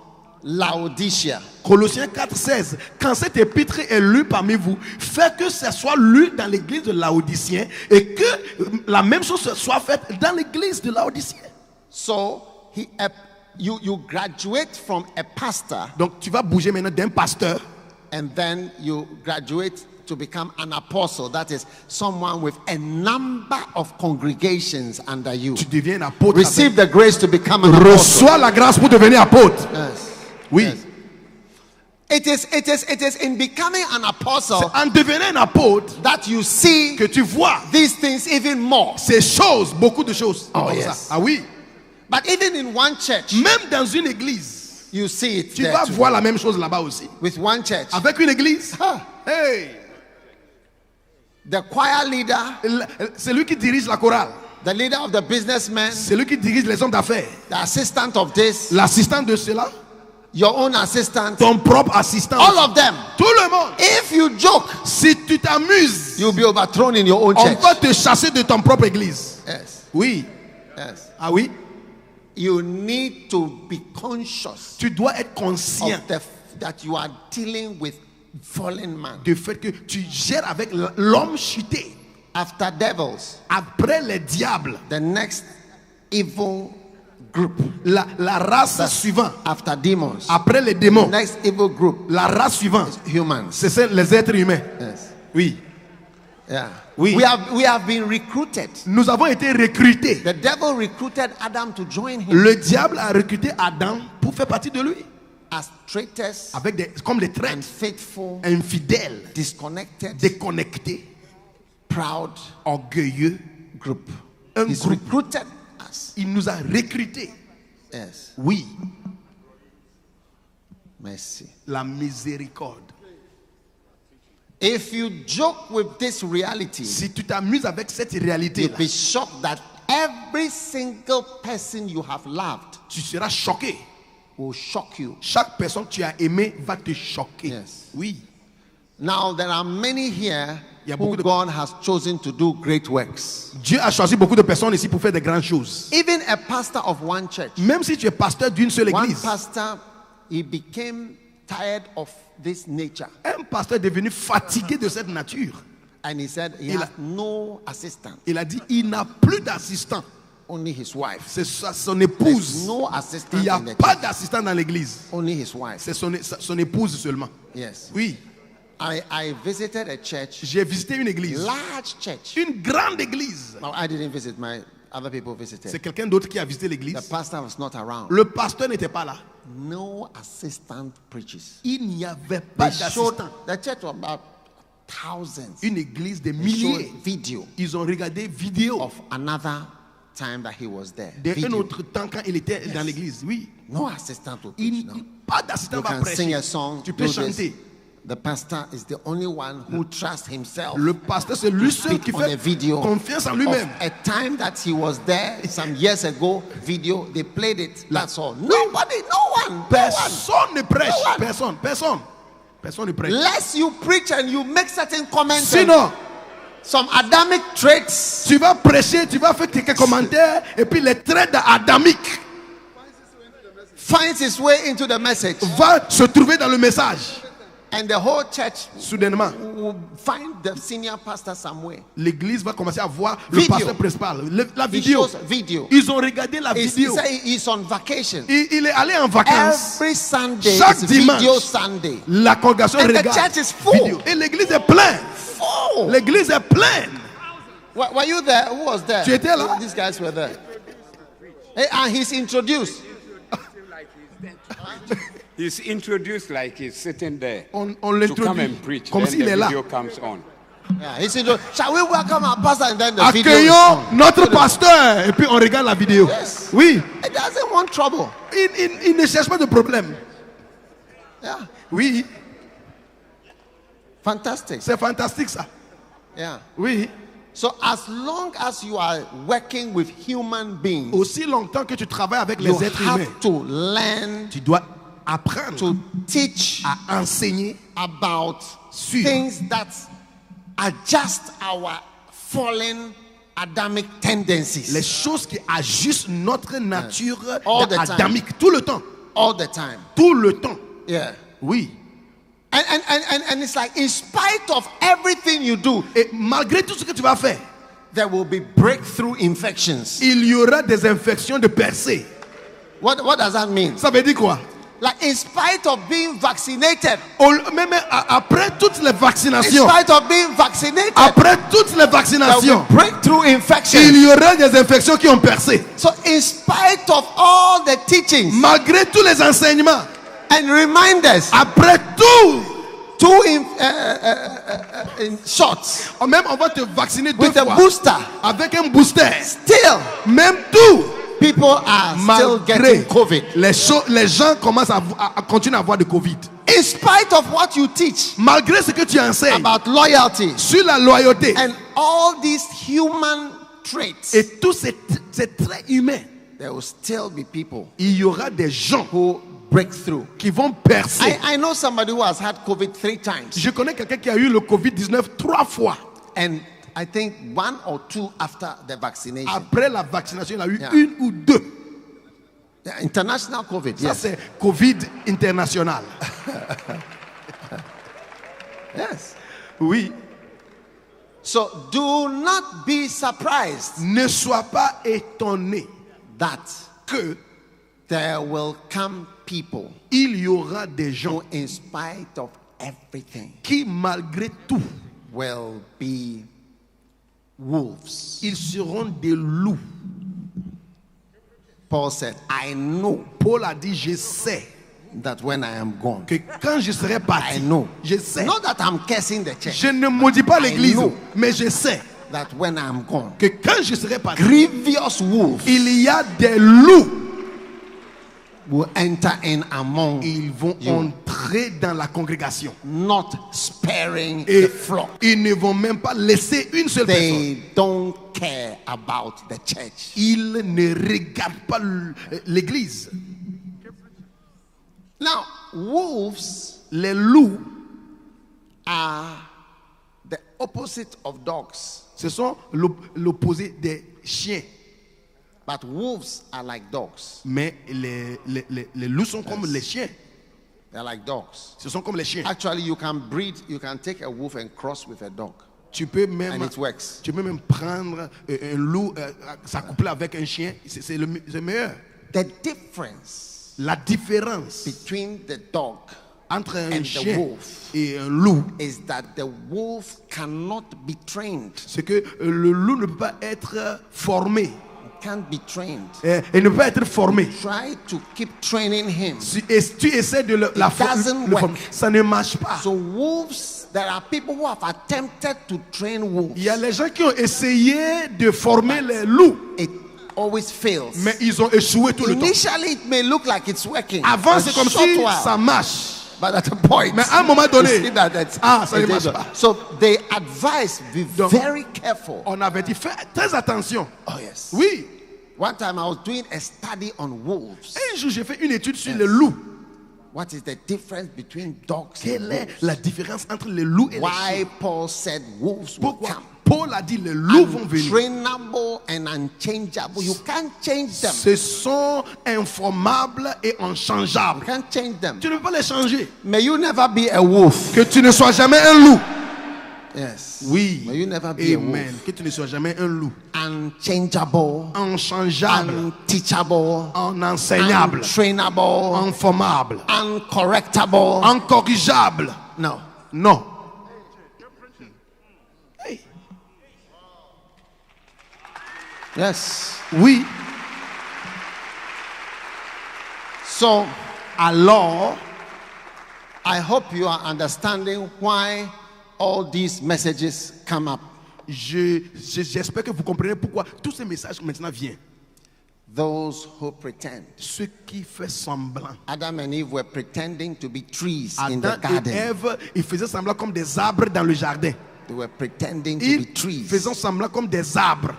Laodicea. Colossiens 4,16. Quand cette épître est lue parmi vous, faites que ça soit lu dans l'église de Laodicien et que la même chose soit faite dans l'église de Laodicien. So you graduate from a pastor, Donc tu vas bouger maintenant d'un pasteur and then you graduate to become an apostle. That is someone with a number of congregations under you. tu deviens un apôtre. Receive the grace to become an apostle. Reçois la grâce pour devenir apôtre. Yes. Oui. Yes. It is in becoming an apostle C'est en devenant un apôtre that you see que tu vois these things even more. ces choses, beaucoup de choses. Oh, comme yes. ça. Ah oui. But even in one church, Même dans une église, you see it tu there vas too. voir la même chose là-bas aussi. With one church. Avec une église, Ah. hey, The choir leader, c'est lui qui dirige la chorale, the leader of the businessmen, c'est lui qui dirige les hommes d'affaires, the assistant of this, l'assistant de cela, your own assistant, ton propre assistant, all of them. tout le monde. If you joke, Si tu t'amuses, you'll be overthrown in your own on church. va te chasser de ton propre église. Yes, Oui, yes. ah oui. You need to be conscious Tu dois être conscient of that you are dealing with fallen man. du fait que tu gères avec l'homme chuté. After devils, Après les diables, the next evil group. la race suivante. After demons, Après les the démons, next evil group la race suivante, is humans. c'est les êtres humains. Yes. Oui. Yeah. Oui. We have been recruited. Nous avons été recrutés. The devil recruited Adam to join him Le diable a recruté Adam pour faire partie de lui. as traitors Avec comme des and traîtres, faithful, infidèles, disconnected, déconnectés, proud orgueilleux. group. Un He's groupe. recruited us. Il nous a recrutés. Yes. Oui, Mercy. la miséricorde. If you joke with this reality, Si tu t'amuses avec cette réalité, you'll be shocked that every single person you have loved tu seras choqué. will shock you. Chaque personne que tu as aimée va te choquer. Yes. Oui. Now, there are many here Il y a who beaucoup de- God has chosen to do great works. Dieu a choisi beaucoup de personnes ici pour faire de grandes choses. Even a pastor of one church, Même si tu es pasteur d'une seule one église, pastor, he became tired of this nature. un pasteur est devenu fatigué de cette nature. And he said he Il has a- no assistant, Il a dit, il n'a plus d'assistant. only his wife. C'est son There's épouse. no assistant Il n'y a in the pas church, d'assistant dans l'église. only his wife. C'est son épouse seulement. Yes. Oui. I visited a church, J'ai visité une église. large church. Une grande église. No, I didn't visit, my other people visited. C'est quelqu'un d'autre qui a visité The l'église. pastor was not around. Le pasteur n'était pas là. No assistant preaches. Il n'y avait pas They showed, d'assistant. the church was about thousands. Une église de They milliers. showed video Ils ont regardé vidéo of another time that he was there. d'un Video. autre temps quand il était dans l'église. Oui. No assistant to Il preach. n'y No. pas d'assistant You va can sing prêcher. a song, Tu peux do this. chanter. The pastor is the only one who trusts himself. Le pasteur, c'est lui seul qui On a fait video confiance en lui-même. of a time that he was there some years ago. Video, they played it. That's all. Nobody, no one. Personne ne prêche. No one. Personne ne prêche. Lest you preach and you make certain comments. Sinon, Some Adamic traits. tu vas prêcher, tu vas faire quelques commentaires, et puis les traits adamiques Finds his way into the message. va se trouver dans le message. And the whole church Soudainement, will find the senior pastor somewhere. l'église va commencer à voir le Video. pasteur principal. La He vidéo. shows video. Ils ont regardé la He vidéo. said he's on vacation. Il est allé en vacances. Every Sunday Chaque is dimanche. video Sunday. La congrégation And the regarde church is full. vidéo. Et l'église est pleine. Full. L'église est pleine. Were you there? Who was there? Tu étais là? These guys were there. Hey, and he's introduced. He's introduced like he's sitting there On to come l'introduit and preach. comme Then s'il the est là. video comes on. Yeah, he's introduced. Shall we welcome our pastor? And then the video is Accueillons on. notre pasteur. Et puis on regarde la vidéo. Yes. Oui. He doesn't want trouble. Il ne cherche pas de problème. Yeah. Oui. Fantastic. C'est fantastique ça. Yeah. Oui. So as long as you are working with human beings, Aussi longtemps que tu travailles avec you les êtres humains, have to learn tu dois apprendre to teach à enseigner about sur things that are just our fallen Adamic tendencies les choses qui ajustent notre nature All the time. adamique tout le temps. all the time. Tout le temps. Yeah. Oui. And it's like in spite of everything you do, Et malgré tout ce que tu vas faire, there will be breakthrough infections. il y aura des infections de percée. What does that mean? Ça veut dire quoi? Like in spite of being vaccinated, Même après toutes les in vaccinations, spite of being vaccinated, après toutes les there will vaccinations, be breakthrough il infections. y aura des infections qui ont percé. So in spite of all the teachings Malgré tous les enseignements, and reminders, après tout, in shots même on va te vacciner deux with a fois booster, avec un booster. still Même tout, people are still malgré getting COVID. les gens commencent à continuer à avoir de Covid. In spite of what you teach Malgré ce que tu enseignes about loyalty sur la loyauté and all these human traits, et tous ces traits humains, there will still be people il y aura des gens who break through. qui vont percer. I know somebody who has had COVID 3 times, Je connais quelqu'un qui a eu le Covid-19 3 fois. and I think 1 or 2 after the vaccination. Après la vaccination, il a eu Yeah. 1 ou 2. Yeah, international COVID, Ça, yes. c'est Covid international. Yes. Oui. So do not be surprised Ne sois pas étonné that que there will come people il y aura des gens who, in spite of everything, qui, malgré tout, will be wolves. ils seront des loups. Paul said, I know Paul a dit, je sais that when I am gone, que quand je serai I parti, know. je sais. Not that I'm cursing the church, Je ne maudis pas l'église, know. mais je sais that when I'm gone, que quand je serai parti, grievous wolves il y a des loups. will enter in among Ils vont you, entrer dans la congrégation. not sparing Et the flock. ils ne vont même pas laisser une seule personne. They don't care about the church. Ils ne regardent pas l'église. Now, wolves Les loups, are the opposite of dogs, ce sont l'opposé des chiens. but wolves are like dogs. Mais les loups sont comme les chiens. They're like dogs. Ce sont comme les chiens. Actually, you can breed, you can take a wolf and cross with a dog, Tu peux même, and it works. tu peux même prendre un loup, s'accoupler avec un chien. C'est le meilleur. The difference La différence between the dog entre un and the chien wolf et un loup, is that the wolf cannot be trained. c'est que le loup ne peut pas être formé. It can't be trained. Il ne peut pas être formé. Try to keep training him. Si tu essaies de le doesn't former, work. ça ne marche pas. So wolves, there are people who have attempted to train wolves. Il y a les gens qui ont essayé de former les loups, It always fails. mais ils ont échoué tout le temps. Initially, it may look like it's working. Avant, A c'est comme short si while. ça marche. But at a point, Mais à un moment donné, you see that it's, ça ne it marche is- pas. so they advise, be Donc, very careful. On avait dit, fais très attention. Oh yes. Oui. One time I was doing a study on wolves. Un jour, j'ai fait une étude sur les loups. What is the difference between dogs and Quelle est wolves? la différence entre les loups et les Why chiens? Paul said wolves will Pourquoi come. Paul a dit, les loups vont venir. Untrainable and unchangeable. You can't change them. Ce sont informables et You unchangeables. can't change them. Tu ne peux pas les changer. May you never be a wolf. Que tu ne sois jamais un loup. Yes. Oui. May you never be a Amen. wolf. Que tu ne sois jamais un loup. Unchangeable. Unchangeable. Unteachable. Unenseignable. Untrainable. Informable. Uncorrectable. Incorrigible. No. Non. Hey. Yes. Oui. So Alors, I hope you are understanding why all these messages come up. j'espère que vous comprenez pourquoi tous ces messages maintenant viennent. Those who pretend. Ceux qui font semblant. Adam and Eve were pretending to be trees in the Adam et garden. Ève, ils faisaient semblant comme des arbres dans le jardin. They were pretending to be Ils trees. faisaient semblant comme des arbres.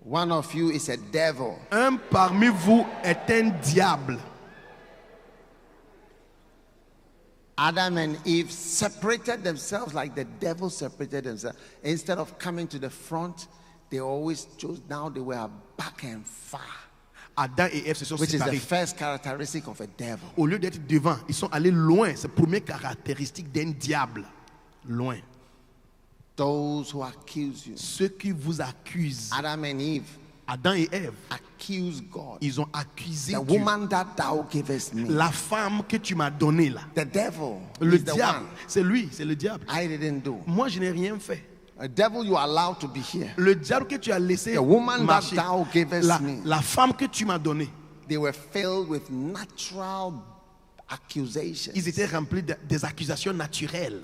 One of you is a devil. Un parmi vous est un diable. Adam and Eve separated themselves like the devil separated themselves. Instead of coming to the front, they always chose, now they were back and far, Adam et Ève se sont which is the séparés. first characteristic of a devil. Au lieu d'être devant, ils sont allés loin. C'est la première caractéristique d'un diable. Loin. Those who accuse you. Ceux qui vous accusent, Adam and Eve Adam et Ève, accuse God. ils ont accusé The Dieu. woman that thou gavest me. La femme que tu m'as donnée là. The devil Le is the diable, one c'est lui, c'est le diable. I didn't do. Moi, je n'ai rien fait. A devil you allowed to be here. Le diable que tu as laissé The woman that marcher, thou gavest me. la femme que tu m'as donnée, They were filled with natural accusations. ils étaient remplis des accusations naturelles.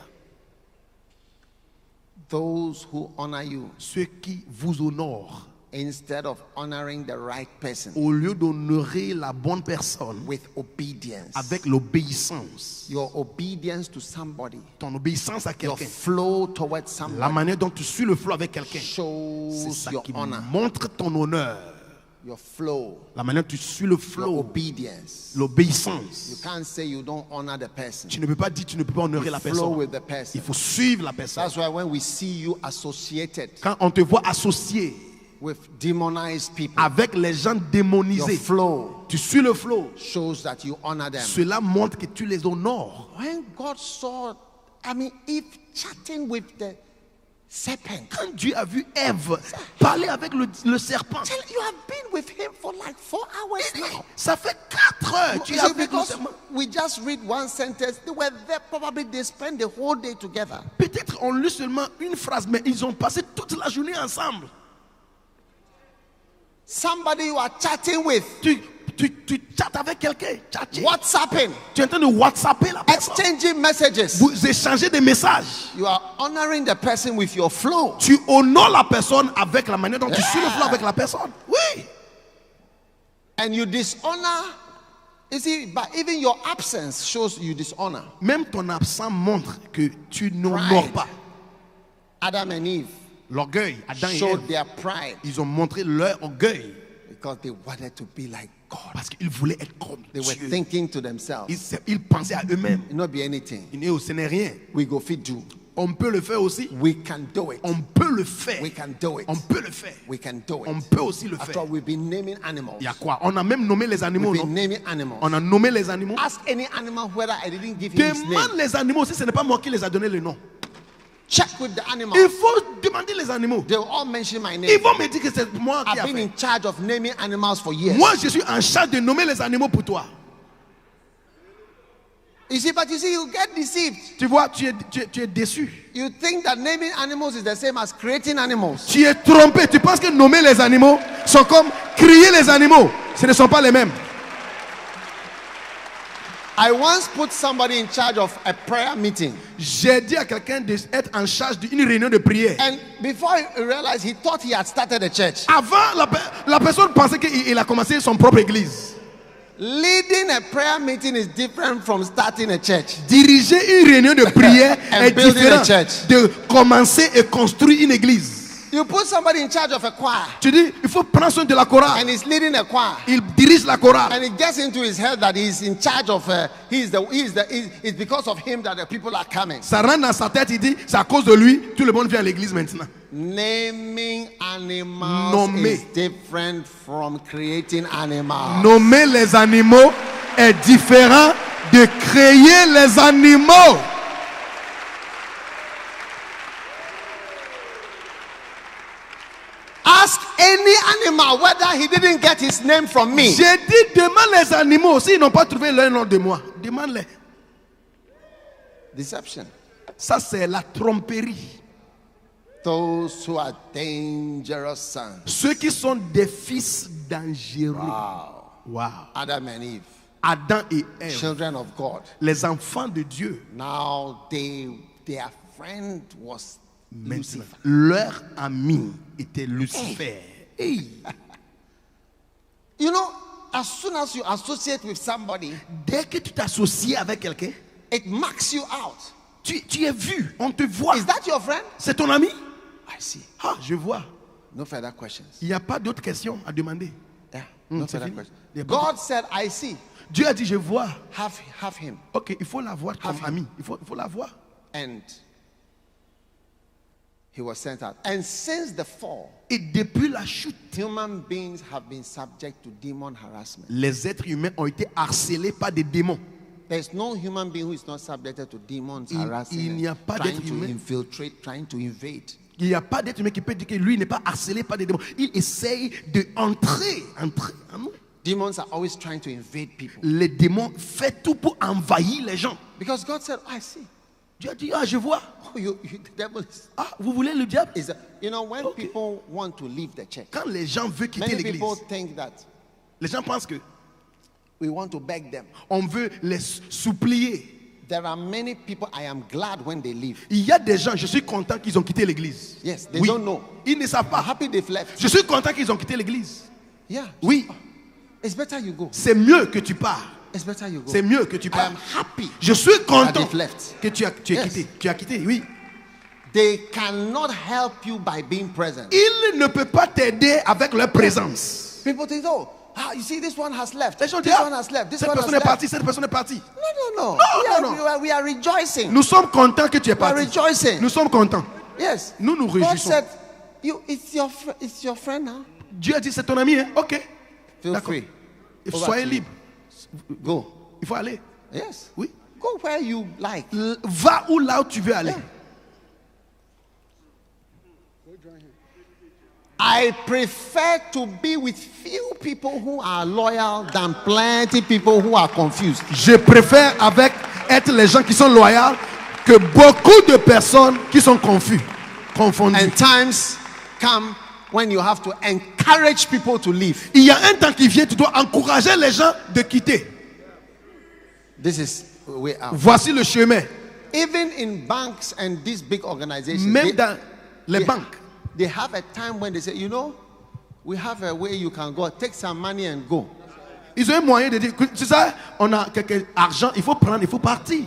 Those who honor you Ceux qui vous honorent, instead of honoring the right person au lieu d'honorer la bonne personne with obedience. avec l'obéissance, Your obedience to somebody, ton obéissance à your quelqu'un, flow towards la somebody manière dont tu suis le flot avec quelqu'un, c'est shows ça your qui honor, montre ton honneur. your flow, La manière dont tu suis le your flot, obedience. You l'obéissance. can't say you don't honor the person. Tu ne peux pas dire, tu ne peux pas honorer la Flow personne. with the person. Il faut suivre la personne. That's why when we see you associated Quand on te voit associé with demonized people, avec les gens your démonisés, flow tu suis le flot. shows that you honor them. Cela montre que tu les honores. When God saw, Eve chatting with the serpent, Quand Dieu a vu Ève parler avec le serpent, you have been with him for like 4 hours now. ça fait 4 heures. Tu You es see, avec le because serpent. we just read one sentence, they were there, probably they spent the whole day together. Peut-être on lit seulement une phrase, mais ils ont passé toute la journée ensemble. Somebody you are chatting with, Tu chattes avec quelqu'un. WhatsApping, Tu es en train de WhatsApper la personne. exchanging messages. Vous échangez des messages. You are honoring the person with your flow. Tu honores la personne avec la manière dont tu suis le flot avec la personne. Oui. And you dishonor. You see, but even your absence shows you dishonor. Même ton absence montre que tu n'honores pas. Adam and Eve L'orgueil, Adam et showed Ève, their pride ils ont montré leur orgueil because they wanted to be like God. parce qu'ils voulaient être comme They were Dieu. thinking to themselves, Ils pensaient à eux-mêmes. it not be anything. Ce n'est rien. We go fit do. On peut le faire aussi. We can do it. On peut le faire. We can do it. On peut le faire. We can do On it. peut aussi le After faire. all, we've been naming animals. Il y a quoi? On a même nommé les animaux, We've non? been naming animals. On a nommé les animaux. Ask any animal whether I didn't give him his Demande name. les animaux si ce n'est pas moi qui les a donné le nom. Check with the animals. Il faut demander les animaux. They will all mention my Ils name. vont me dire que c'est moi qui I've a been fait. in charge of naming animals for years. Moi, je suis en charge de nommer les animaux pour toi. You see, but you see, you get deceived. Tu vois, tu es déçu. You think that naming animals is the same as creating animals. Tu es trompé. Tu penses que nommer les animaux sont comme crier les animaux. Ce ne sont pas les mêmes. I once put somebody in charge of a prayer meeting. J'ai dit à quelqu'un d'être en charge d'une réunion de prière. And before he realized, he thought he had started a church. Avant, la personne pensait qu'il a commencé son propre église. Leading a prayer meeting is different from starting a church. Diriger une réunion de prière And est building différent a church. de commencer et construire une église. You put somebody in charge of a choir, Tu dis, il faut prendre soin de la chorale. and he's leading a choir. Il dirige la chorale. And it gets into his head that he's in charge of. It's because of him that the people are coming. Ça rentre dans sa tête, il dit, c'est à cause de lui, tout le monde vient à l'église maintenant. Naming animals Nommer. is different from creating animals. Nommer les animaux est différent de créer les animaux. Ask any animal whether he didn't get his name from me. J'ai dit, demande les animaux, s'ils n'ont pas trouvé leur nom de moi, demande-les. Deception. Ça, c'est la tromperie. Those who are dangerous sons. Ceux qui sont des fils dangereux. Wow. Adam and Eve, Adam et Ève, children of God. les enfants de Dieu. Now their friend was Maintenant, Lucifer. leur ami était Lucifer. Hey. You know, as soon as you associate with somebody, Dès que tu t'associes avec quelqu'un, it marks you out. tu es vu, on te voit. Is that your friend? C'est ton ami? I see. Ah, je vois. No further questions. Il n'y a pas d'autres questions à demander. Yeah, no c'est further fini. questions. Il y a pas God said, I see. Dieu a dit, je vois. Have him. Ok, il faut la voir comme Have him. ami. Il faut la voir. And he was sent out. And since the fall, Et depuis la chute, human beings have been subject to demon harassment. les êtres humains ont été harcelés par des démons. There's no human being who is not subjected to demons Il harassing, n'y a and pas trying d'être to humain. infiltrate, trying to invade. Il n'y a pas d'être humain qui peut dire que lui n'est pas harcelé par des démons. Il essaye d'entrer en nous. Demons are always trying to invade people. Les démons font tout pour envahir les gens. Because God said, I see. Dieu a dit, ah, je vois. Oh, the devil is. Ah, vous voulez le diable? You know, when Okay. people want to leave the church, Quand les gens veulent quitter many l'église, people think that les gens pensent que we want to beg them. on veut les supplier. There are many people I am glad when they leave. Il y a des gens, je suis content qu'ils ont quitté l'église. Yes, they Oui. don't know. Ils ne savent I'm pas. happy they've left. Je suis content qu'ils ont quitté l'église. Yeah. Oui, It's better you go. c'est mieux que tu pars. It's better you go. C'est mieux que tu I pars. am happy. Je suis content That they've left. que tu aies Yes. quitté. Tu as quitté, oui. They cannot help you by being present. Ils ne peuvent pas t'aider avec leur présence. People think, oh, you see, this one has left. Les gens This disent, one has left. This cette one has personne est left. partie, cette personne est partie. No. No. We are rejoicing. Nous sommes contents que tu es We are parti. rejoicing. Nous sommes contents. Yes. Nous nous God réjouissons. said, it's your friend now. Dieu a dit, c'est ton ami, hein? Ok. Feel D'accord. free. Over Soyez to you. libre. Go. Il faut aller. Yes. Oui. Go where you like. Va là où tu veux aller. Yeah. I prefer to be with few people who are loyal than plenty people who are confused. Je préfère être les gens qui sont loyaux que beaucoup de personnes qui sont confondues. And times come when you have to encourage people to leave. Il y a un temps qui vient, tu dois encourager les gens de quitter. This is the way out. Voici le chemin. Even in banks and these big organizations, Même dans les they- banques, they have a time when they say, you know, we have a way you can go, take some money and go. ils ont un moyen de dire, c'est ça, on a quelque argent, il faut prendre, il faut partir.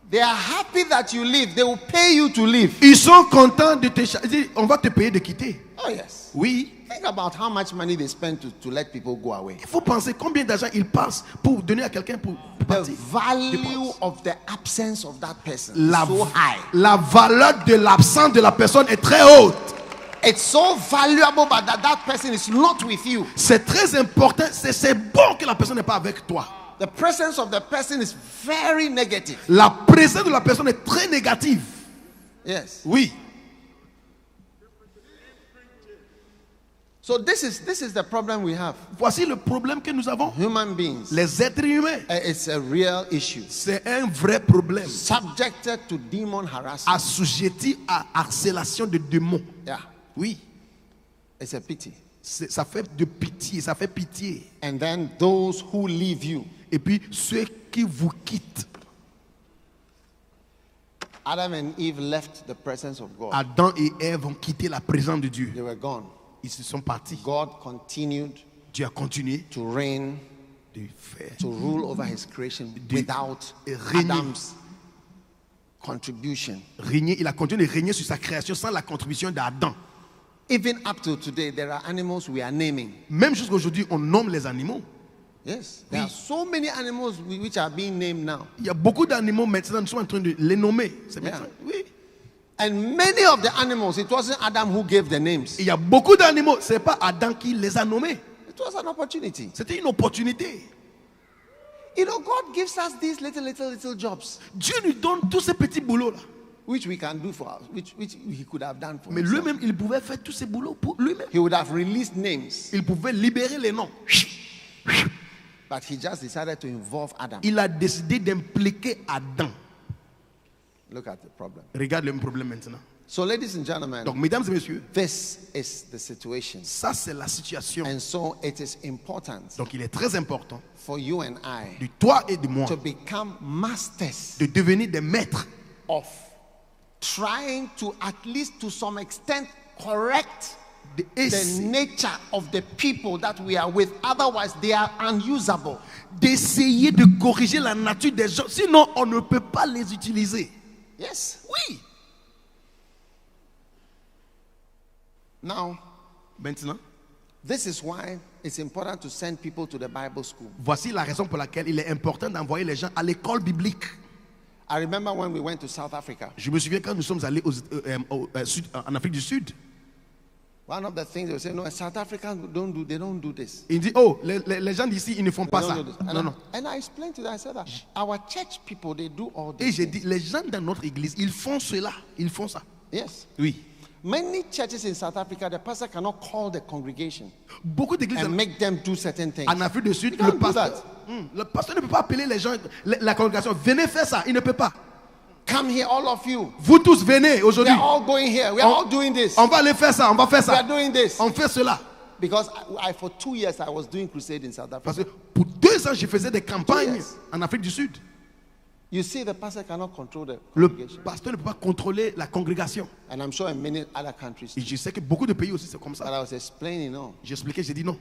They are happy that you leave. They will pay you to leave. Ils sont contents de te dire, on va te payer de quitter. Oh, yes. Oui. Think about how much money they spend to let people go away. Il faut penser combien d'argent ils passent pour donner à quelqu'un pour The partir. value Dépense. of the absence of that person La, is so high. la valeur de l'absence de la personne est très haute. It's so valuable, but that person is not with you. C'est très important. C'est bon que la personne n'est pas avec toi. The presence of the person is very negative. La présence de la personne est très négative. Yes. Oui. So this is the problem we have. Voici le problème que nous avons. Human beings. Les êtres humains, It's a real issue. c'est un vrai problème. Subjected to demon harassment. Assujetti à harcèlation de démons. Yeah. Oui. It's a pity. Ça fait de pitié, ça fait pitié. And then those who leave you, Et puis ceux qui vous quitte. Adam and Eve left the presence of God. Adam et Ève ont quitté la présence de Dieu. They were gone. Ils se sont partis. God continued Dieu a continué to reign, de faire. to rule over his creation De without régner. Adam's contribution. Régner, il a continué de régner sur sa création sans la contribution d'Adam. Even up to today, there are animals we are naming. Même jusqu'à aujourd'hui, on nomme les animaux. Yes, there are so many animals which are being named now. Il y a beaucoup d'animaux maintenant, nous sommes en train de les nommer. C'est Yeah. maintenant. Oui. And many of the animals, it wasn't Adam who gave the names. Il y a beaucoup d'animaux, c'est pas Adam qui les a nommés. It was an opportunity. C'était une opportunité. You know, God gives us these little jobs, Dieu nous donne tous ces petits boulots là. which we can do for us, which he could have done for Mais himself. lui-même, il pouvait faire tous ces boulots pour lui-même. He would have released names, Il pouvait libérer les noms. but he just decided to involve Adam. Il a décidé d'impliquer Adam. Look at the problem. Regarde le problème maintenant. So, ladies and gentlemen, Donc, mesdames et messieurs, this is the situation. ça c'est la situation. And so it is important Donc, il est très important for you and I de toi et de moi to become masters de devenir des maîtres of trying to, at least to some extent, correct de the nature of the people that we are with. Otherwise, they are unusable. d'essayer de corriger la nature des gens. Sinon, on ne peut pas les utiliser. Yes. Oui. Now, Maintenant, this is why it's important to send people to the Bible school. voici la raison pour laquelle il est important d'envoyer les gens à l'école biblique. I remember when we went to South Africa. Je me souviens quand nous sommes allés en Afrique du Sud. One of the things they say, no, South Africans they don't do this. Il dit, oh, les gens d'ici, ils ne font They pas don't ça. do this. And, Non, non. and I explained to them, I said that our church people, they do all Et this. j'ai dit, les gens dans notre église, ils font cela. Ils font ça. Yes. Oui. Many churches in South Africa, the pastor cannot call the congregation Beaucoup d'églises and make them do certain things. en Afrique du Sud, You can't do le pasteur ne peut pas appeler les gens, la congrégation, venez faire ça. Il ne peut pas. Come here, all of you. Vous tous venez We aujourd'hui. are all going here. We are all doing this. On va aller faire ça, on va faire We are ça. doing this. On fait cela. Because for 2 years, I was doing crusade in South Parce Africa. que pour 2 ans, je faisais des campagnes Yes. en Afrique du Sud. You see, the pastor cannot control the Le congregation. pasteur ne peut pas contrôler la congrégation. And I'm sure in many other countries. Et je sais que beaucoup de pays aussi, c'est comme But ça. I was explaining, no. J'ai expliqué, j'ai dit non.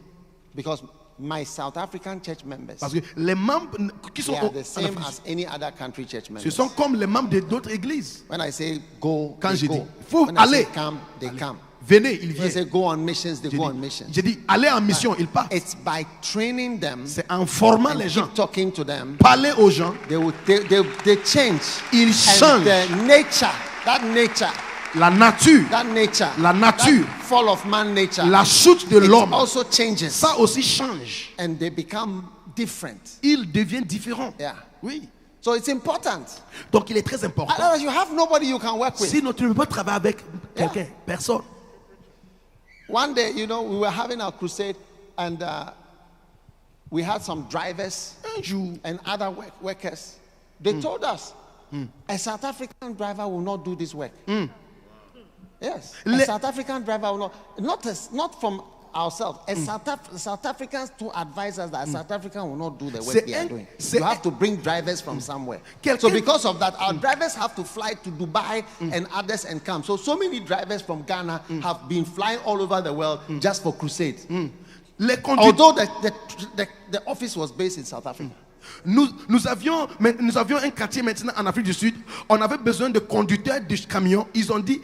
Because my South African church members, Parce que les membres qui sont they are en the same Afrique, as any other country church ce members. sont comme les membres d'autres églises. When I say go, Quand they j'ai go. dit, faut When I say aller. come, they come. Venez, ils When I viennent. say go on missions, they J'ai go dit- on missions. J'ai dit, allez en mission, ils partent. It's by training them C'est en formant and les gens, keep talking to them, parler aux gens, they change. ils And changent the nature, that nature, la nature, la nature, fall of man nature, la chute de it l'homme. also changes. Ça aussi change. And they become different. Il devient différent. Yeah. Oui. So it's important. Donc il est très important. Otherwise, you have nobody you can work with. Sinon, tu ne peux pas travailler avec quelqu'un, personne. One day, you know, we were having our crusade and we had some drivers Un jour, and other workers. They told us a South African driver will not do this work. Yes, a Le- South African driver will not from ourselves. A South Africans to advise us that a South African will not do the work C'est they are un- doing. c'est You have un- to bring drivers from somewhere. Quelqu'un- So because of that, our drivers have to fly to Dubai and others and come. So many drivers from Ghana have been flying all over the world just for crusade. les conducteurs. Although the office was based in South Africa. Nous avions un quartier maintenant en Afrique du Sud. On avait besoin de conducteurs de camions. Ils ont dit,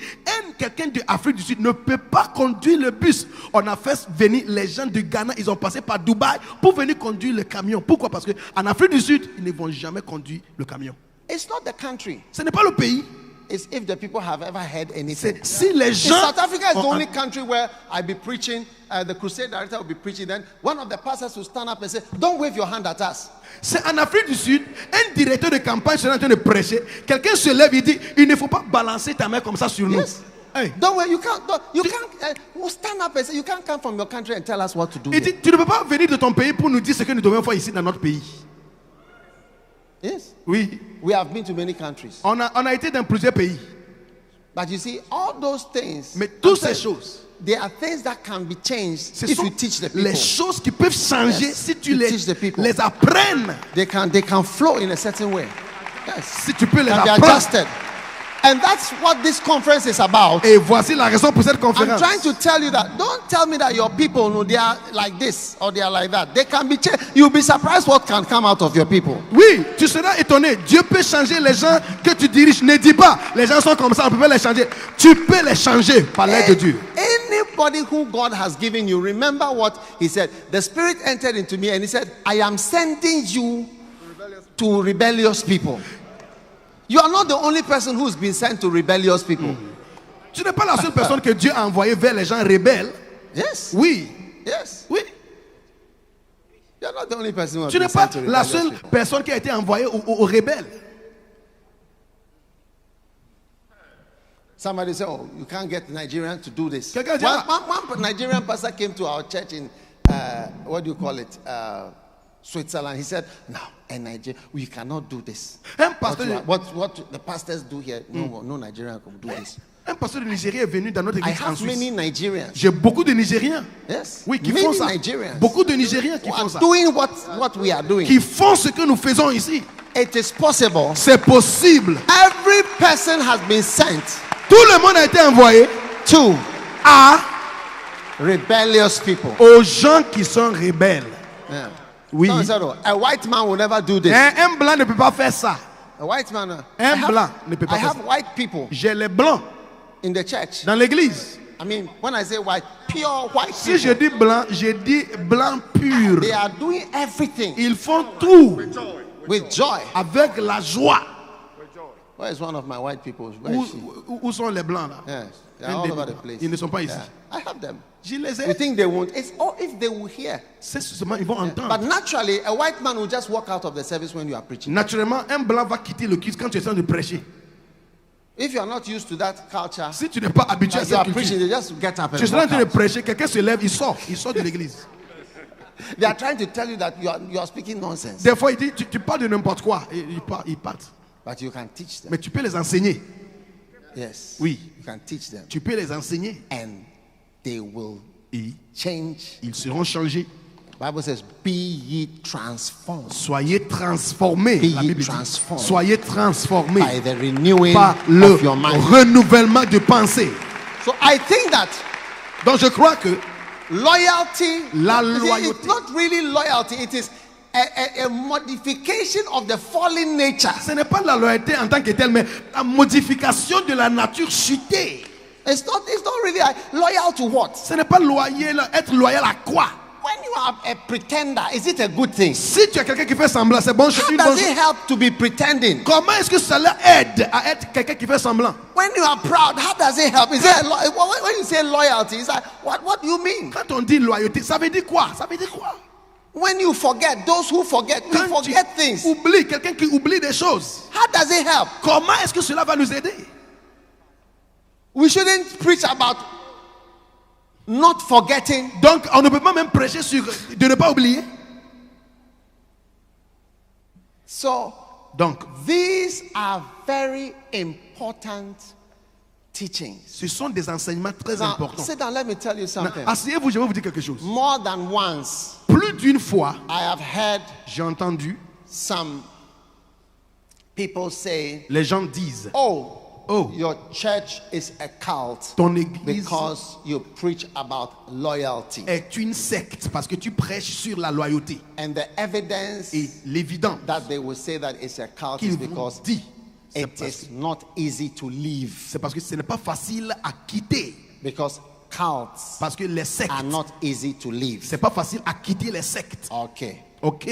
quelqu'un de Afrique du Sud ne peut pas conduire le bus. On a fait venir les gens du Ghana. Ils ont passé par Dubaï pour venir conduire le camion. Pourquoi? Parce qu'en Afrique du Sud, ils ne vont jamais conduire le camion. It's not the country. Ce n'est pas le pays. It's if the people have ever heard anything. C'est si les gens... South Africa is the ont- only country where I be preaching, the crusade director will be preaching, then one of the pastors will stand up and say, don't wave your hand at us. C'est en Afrique du Sud, un directeur de campagne sera en train de prêcher. Quelqu'un se lève et dit, il ne faut pas balancer ta main comme ça sur nous. Yes. Hey. Don't worry, you can't stand up and say, you can't come from your country and tell us what to do. Il here." dit, tu ne peux pas venir de ton pays pour nous dire ce que nous devons faire ici dans notre pays. Yes. Oui, We have been to many countries. on a été dans plusieurs pays. But you see, all those things, Mais I'm toutes ces saying, choses, there are things that can be changed Ce if sont you teach the les people. choses qui peuvent changer Yes. si tu You les, teach the people. les apprennes. They can flow in a certain way. Yes. Si tu peux les Can be apprendre. adjusted. And that's what this conference is about. Et voici la raison pour cette I'm conférence. trying to tell you that don't tell me that your people know they are like this or they are like that. They can be changed. You'll be surprised what can come out of your people. Oui, tu seras étonné. Dieu peut changer les gens que tu diriges. Ne dis pas, les gens sont comme ça, on peut pas les changer. Tu peux les changer par l'aide de Dieu. Anybody who God has given you, remember what he said. The Spirit entered into me and he said, I am sending you to rebellious people. You are not the only person who's been sent to rebellious people. Tu n'es pas la seule personne que Dieu a envoyée vers les gens rebelles. Yes. Oui, Yes. oui. You're not the only person who has Tu been n'es pas sent to la rebellious seule people. personne qui a été envoyée aux rebelles. Somebody said, oh, you can't get Nigerians to do this. Quelqu'un dit, One Nigerian pastor came to our church in, what do you call it? Switzerland. He said, no, in Nigeria, we cannot do this. Un pasteur, What the pastors do here, no Nigerian can do this. un pasteur de Nigeria est venu dans notre I église en have many Suisse. Nigerians. J'ai beaucoup de Nigériens. Yes. Oui, qui many font ça. Nigerians Beaucoup de Nigériens qui who font are ça. doing what we are doing. Qui font ce que nous faisons ici. It is possible. C'est possible. Every person has been sent Tout le monde a été envoyé to à rebellious people. aux gens qui sont rebelles. Yeah. Oui. Someone said, oh, a white man will never do this. Un blanc ne peut pas faire ça. A white man. Un blanc ne peut pas I faire have ça. white people J'ai les blancs in the church. dans l'église. I mean, when I say white, pure white Si je people, dis blanc, je dis blanc pur. they are doing everything Ils font tout with joy. avec la joie. Where is one of my white people? Where is she? Où sont les blancs là? Yes, they are all over the place. Ils ne sont pas ici. Yeah. I have them. Je les You ai. think they won't? It's all if they will hear. C'est seulement, ils vont But entendre. naturally, a white man will just walk out of the service when you are preaching. Naturellement, un blanc va quitter le culte quand tu es en train de prêcher. If you are not used to that culture, Si tu n'es pas habitué à as you are cette preaching, culture, they just get up tu es and en walk train de out. prêcher, quelqu'un se lève, il sort de l'église. They are trying to tell you that you are speaking nonsense. Des fois, il dit, tu parles de n'importe quoi. Et ils partent. But you can teach them. Mais tu peux les enseigner. Yes. Oui. You can teach them. Tu peux les enseigner. And they will Et change. ils seront changés. Bible says, be ye transformed Soyez transformés. Be La ye Bible dit, transformed soyez transformés by the renewing par le of your mind. renouvellement de pensée. So I think that Donc je crois que loyalty, La you see, loyauté. it's not really loyalty, it is a modification of the fallen nature. ce n'est pas la loyauté en tant que telle, mais la modification de la nature chutée. It's not really loyal to what? Ce n'est pas loyal, être loyal à quoi? When you are a pretender, is it a good thing? Si tu as quelqu'un qui fait semblant, c'est bon, How une bonne does chose. it help to be pretending? Comment est-ce que cela aide à être quelqu'un qui fait semblant? When you are proud, how does it help? Is it when you say loyalty, it's like what do you mean? Quand on dit loyauté, ça veut dire quoi? Ça veut dire quoi? When you forget, those who forget, we Quand tu forget things. oublies, quelqu'un qui oublie des choses, How does it help? comment est-ce que cela va nous aider? We shouldn't preach about not forgetting. Donc, on ne peut pas même prêcher sur de ne pas oublier. So Donc, these are very important teachings. ce sont des enseignements très Now, importants. sit down, let me tell you something. Asseyez-vous, je vais vous dire quelque chose. More than once, Plus d'une fois, I have heard j'ai entendu some people say, les gens disent, oh, oh, your church is a cult ton église because you preach about loyalty. est une secte parce que tu prêches sur la loyauté. And the evidence Et l'évidence that they will say that it's a cult qu'ils is vous because disent, c'est it parce, is not easy to leave. c'est parce que ce n'est pas facile à quitter. Because cults Parce que les sectes, are not easy to leave. c'est pas facile à quitter les sectes. Okay, Ok,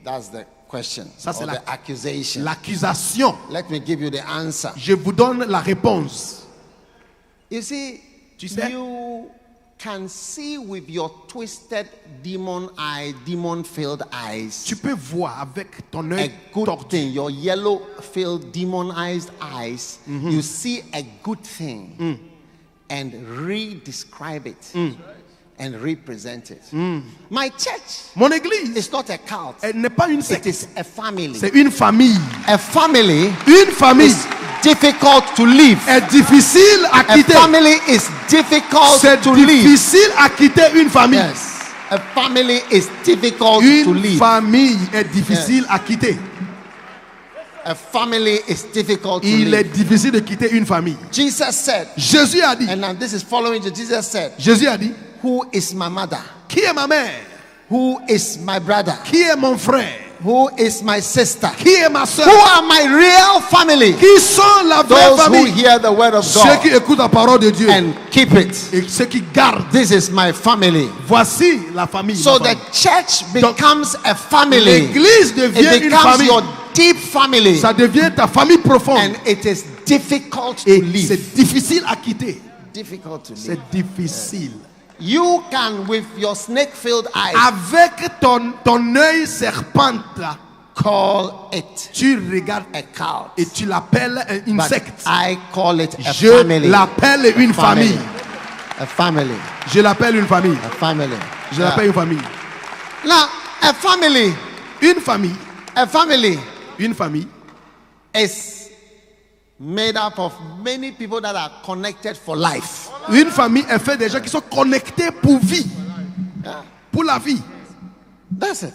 that's the question ça c'est or the accusation. l'accusation. Let me give you the answer. Je vous donne la réponse. You see, Tu sais? you can see with your twisted demon-filled eyes Tu peux voir avec ton a œil good tordu, thing, your yellow-filled demonized eyes. You see a good thing and re-describe it and represent it. My church mon église, is not a cult. elle n'est pas une It secte. is a family. C'est une famille. A family Une famille is difficult to live. est difficile à A quitter. family is difficult C'est to live. difficile à quitter une famille. Yes. A family is difficult to Une live. famille est difficile à quitter. A family is difficult to Il est live. difficile de quitter une famille. Jesus said, Jésus a dit, and now this is following Jesus said, Jésus a dit, who is my mother? qui est ma mère? Who is my brother? Qui est mon frère? Who is my sister? Qui est ma soeur? Who are my real family? Qui sont la vraie Those who famille? hear the word of Ceux qui God écoutent la parole de Dieu and keep it. et ceux qui gardent. This is my family. Voici la famille. So ma the famille. church becomes a family. L'église devient It une becomes famille. your deep family. Ça devient ta famille profonde. And it is difficult to Et live. c'est difficile à quitter. Difficult to live. C'est difficile. You can, with your snake-filled eyes, Avec ton œil serpente, là, call it tu regardes a cult. et tu l'appelles une But secte. I call it a Je family. l'appelle une famille. A family. Je l'appelle une famille. A family. Je l'appelle une famille. Now, a family. Une famille. A family Une famille is made up of many people that are connected for life. Une famille est faite des gens qui sont connectés pour vie. Pour la vie. That's it.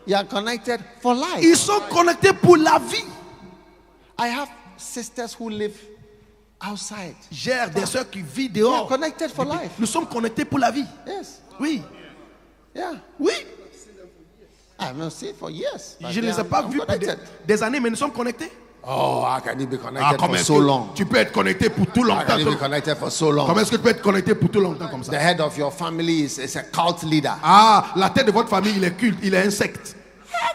You are connected for life. Ils sont connectés pour la vie. I have sisters who live outside. J'ai des soeurs qui vivent They are dehors. connected for life. Nous sommes connectés pour la vie. Yes. Oui. Yeah. Oui. I have not seen it for years. but Je ne they les ai are pas vus pour connected. des années, mais nous sommes connectés. Oh, how can you be connected Ah, for comment est-ce so que long? tu peux être connecté pour tout How longtemps? can you be connected for so long? Comment est-ce que tu peux être connecté pour tout longtemps comme The ça? head of your family is a cult leader. Ah, la tête de votre famille, il est culte, il est un secte.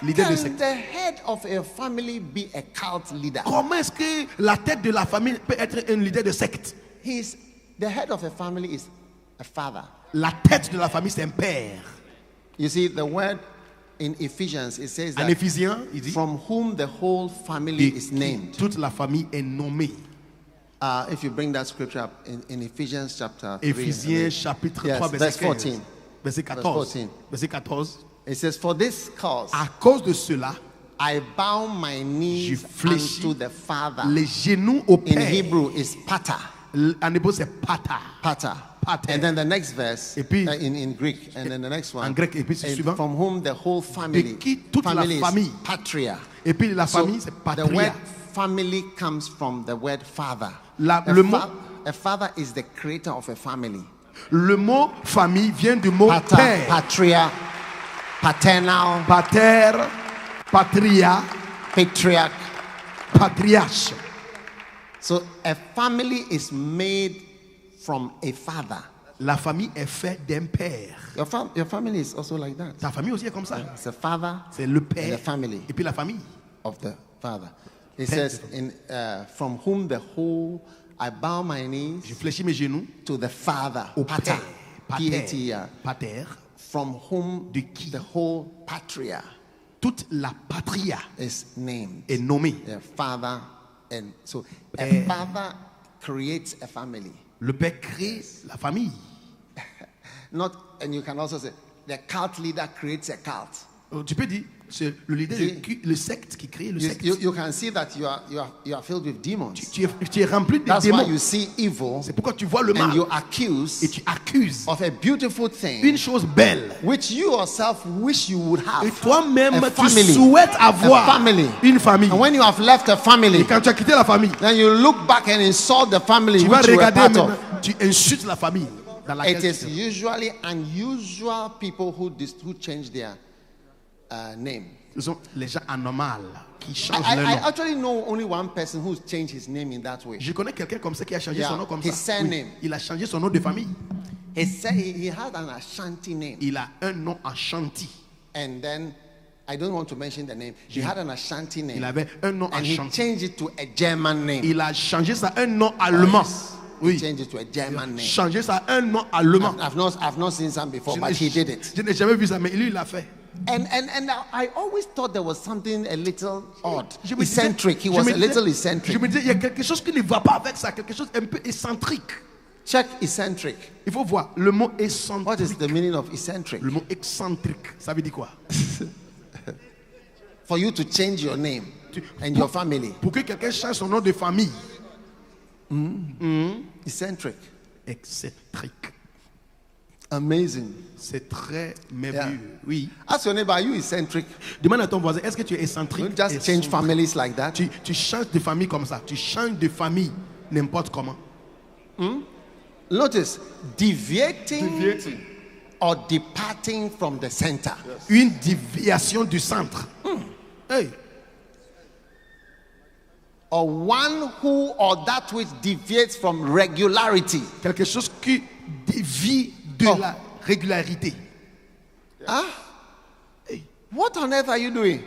Leader de Can secte. the head of a family be a cult leader? Comment est-ce que la tête de la famille peut être un leader de secte? The head of a family is a father. La tête de la famille, c'est un père. You see, the word in Ephesians, it says En that Éphésiens, il dit from whom the whole family de is qui named. toute la famille est nommée. If you bring that scripture up in Ephesians chapter 3, Éphésiens chapitre Yes, 3, verse verset 15. 14. Verset 14. 14. Verset 14. it says, for this cause À cause de cela, I bow my knees je fléchis unto the Father. les genoux au In Père. Hebrew is pata. En hébreu, c'est pata. Pater. Pater. And then the next verse Et puis- in Greek, and then the next one, En grec, et puis c'est and suivant. from whom the whole family, De qui toute la family is famille. patria. Et puis la So famille, c'est the word patria. family comes from the word father. Le mot- A father is the creator of a family. Le mot famille vient du mot Pater, père. patria, paternal, Pater, patria, patriarch. patriarche. So a family is made from a father. La famille est faite d'un père. Your family is also like that. Ta famille aussi est comme ça. It's a father C'est le and père a family et puis la famille. of the father. It says from whom the whole I bow my Je knees fléchis mes genoux to the father, au pater, père. Pater. P-A-T-E-R, Pater. from whom De qui? the whole patria Toute la patria is named. est nommée. The father, and so a Père. father creates a family. Le père crée la famille. Not, and you can also say the cult leader creates a cult. Tu peux dire, c'est le leader, le secte qui crée le secte. You can see that you are filled with demons. Tu es rempli de That's why démons. you see evil C'est pourquoi tu vois le and mal you accuse et tu accuses of a beautiful thing une chose belle. which you yourself wish you would have. Et toi-même, A tu family. souhaites avoir A family. une famille. And when you have left a family, Et quand tu as quitté la famille, then you look back and insult the family tu vas which you were regarder part maintenant, of. tu insultes la famille dans laquelle It tu is es. usually unusual people who change their name. Ce sont les gens anormaux qui changent I leur nom. actually know only one person who's changed his name in that way. Je connais quelqu'un comme ça qui a changé Yeah, son nom comme his ça. surname. Il a changé son nom de famille. He said he had an Ashanti name. Il a un nom Ashanti. And then, I don't want to mention the name. He had an Ashanti name. Il avait un nom And he Ashanti. changed it to a German name. Il a changé ça un nom allemand. He Oui. changed it to a German name. Changé ça un nom allemand. I've not seen some before, Je but he did it. Je n'ai jamais vu ça, mais lui, il l'a fait. And I always thought there was something a little odd, Je me disais- eccentric. He je was me a disais- little Je eccentric. me disais, il y a quelque chose qui ne va pas avec ça, quelque chose un peu excentrique. Check eccentric. Il faut voir le mot excentrique. What is the meaning of eccentric? Le mot excentrique, ça veut dire quoi? For you to change your name. and your family. Pour que quelqu'un change son nom de famille. Eccentric. Excentrique. Amazing. C'est très merveilleux. Oui. Ask your neighbor, are you eccentric? Demande à ton voisin, est-ce que tu es excentrique? You just change families like that. Tu changes de famille comme ça. Tu changes de famille n'importe comment. Notice, deviating or departing from the center. Une déviation du centre. Hey. Or one who or that which deviates from regularity. Quelque chose qui dévie de la régularité. Hey. What on earth are you doing?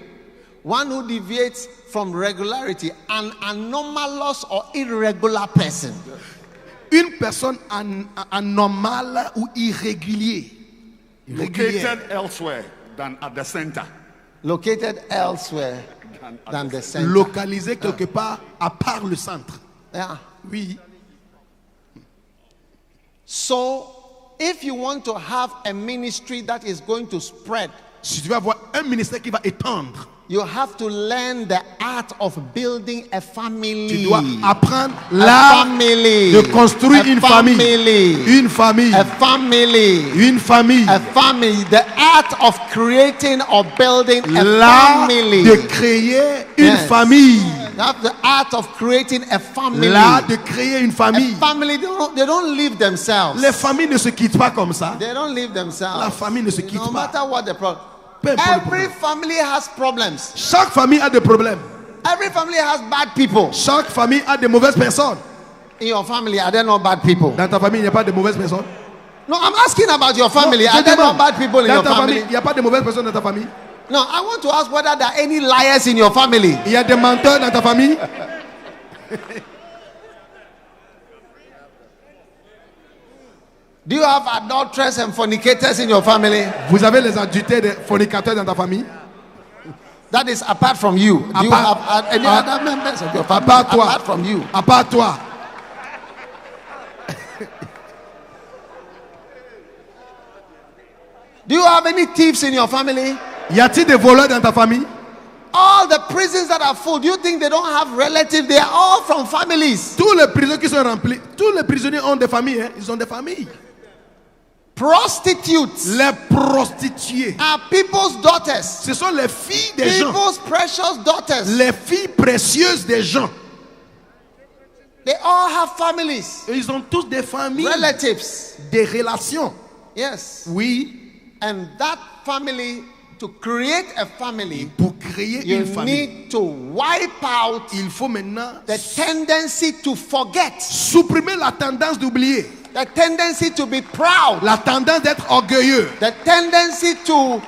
One who deviates from regularity, an anomalous or irregular person. Une personne anormale ou irrégulier. Located elsewhere than at the center. Located elsewhere than the center. Localisé quelque part à part le centre. Yeah. Oui. So, if you want to have a ministry that is going to spread, Si tu veux avoir un ministère qui va étendre, you have to learn the art of building a family. tu dois apprendre A l'art family. de construire A une famille. family. Une famille. A family. Une famille. A family. The art of creating or building a L'art family. de créer une Yes. famille. That's the art of creating a family. L'art de créer une A famille. family, they don't live themselves. Les familles ne se quittent pas comme ça. They don't live themselves. La famille ne se quitte No pas. matter what the problem. Peu importe le Every problème. family has problems. Chaque famille a des problèmes. Every family has bad people. Chaque famille a des mauvaises personnes. In your family, are there no bad people? Dans ta famille, il n'y a pas de mauvaises personnes. No, I'm asking about your family. Non, Are je there no demande, bad people in dans your ta famille, family? il n'y a pas de mauvaises personnes dans ta famille. No, I want to ask whether there are any liars in your family. Il y a des menteurs dans ta famille. Do you have adulterers and fornicators in your family? Vous avez les adultères, des fornicateurs dans ta famille. That is apart from you. Do you Apart- have any other members of your À family part toi. apart from you? À part toi. Do you have any thieves in your family? Y a-t-il des voleurs dans ta famille? All the prisons that are full, do you think they don't have relatives? They are all from families. Tous les prisons qui sont remplis, tous les prisonniers ont des familles. Hein? Ils ont des familles. Prostitutes Les prostituées. are people's daughters. Ce sont les filles des gens. People's precious daughters. Les filles précieuses des gens. They all have families, Et ils ont tous des familles. relatives. Des relations. Yes. Oui. And that family, to create a family, Pour créer you une famille, need to wipe out il faut maintenant the tendency to forget, supprimer la tendance d'oublier. the tendency to be proud, La tendance d'être orgueilleux. the tendency to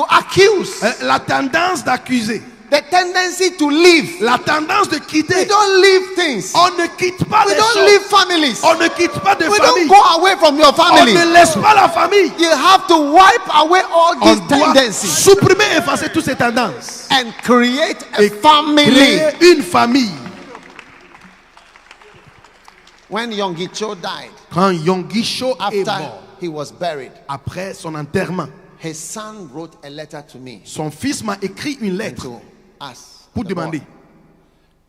accuse, La tendance d'accuser. the tendency to leave. La tendance de We quitter. don't leave things. On ne quitte pas We les don't choses. leave families. On ne quitte pas de We famille. don't go away from your On family. ne laisse pas la famille. You have to wipe away all On these doit tendencies supprimer, effacer toutes ces tendances. and create a Et family. créer une famille. When Yonggi Cho died, Quand Yonggi Cho est after mort, he was buried, après son enterrement, his son wrote a letter to me son fils m'a écrit une and lettre to us pour the demander. board,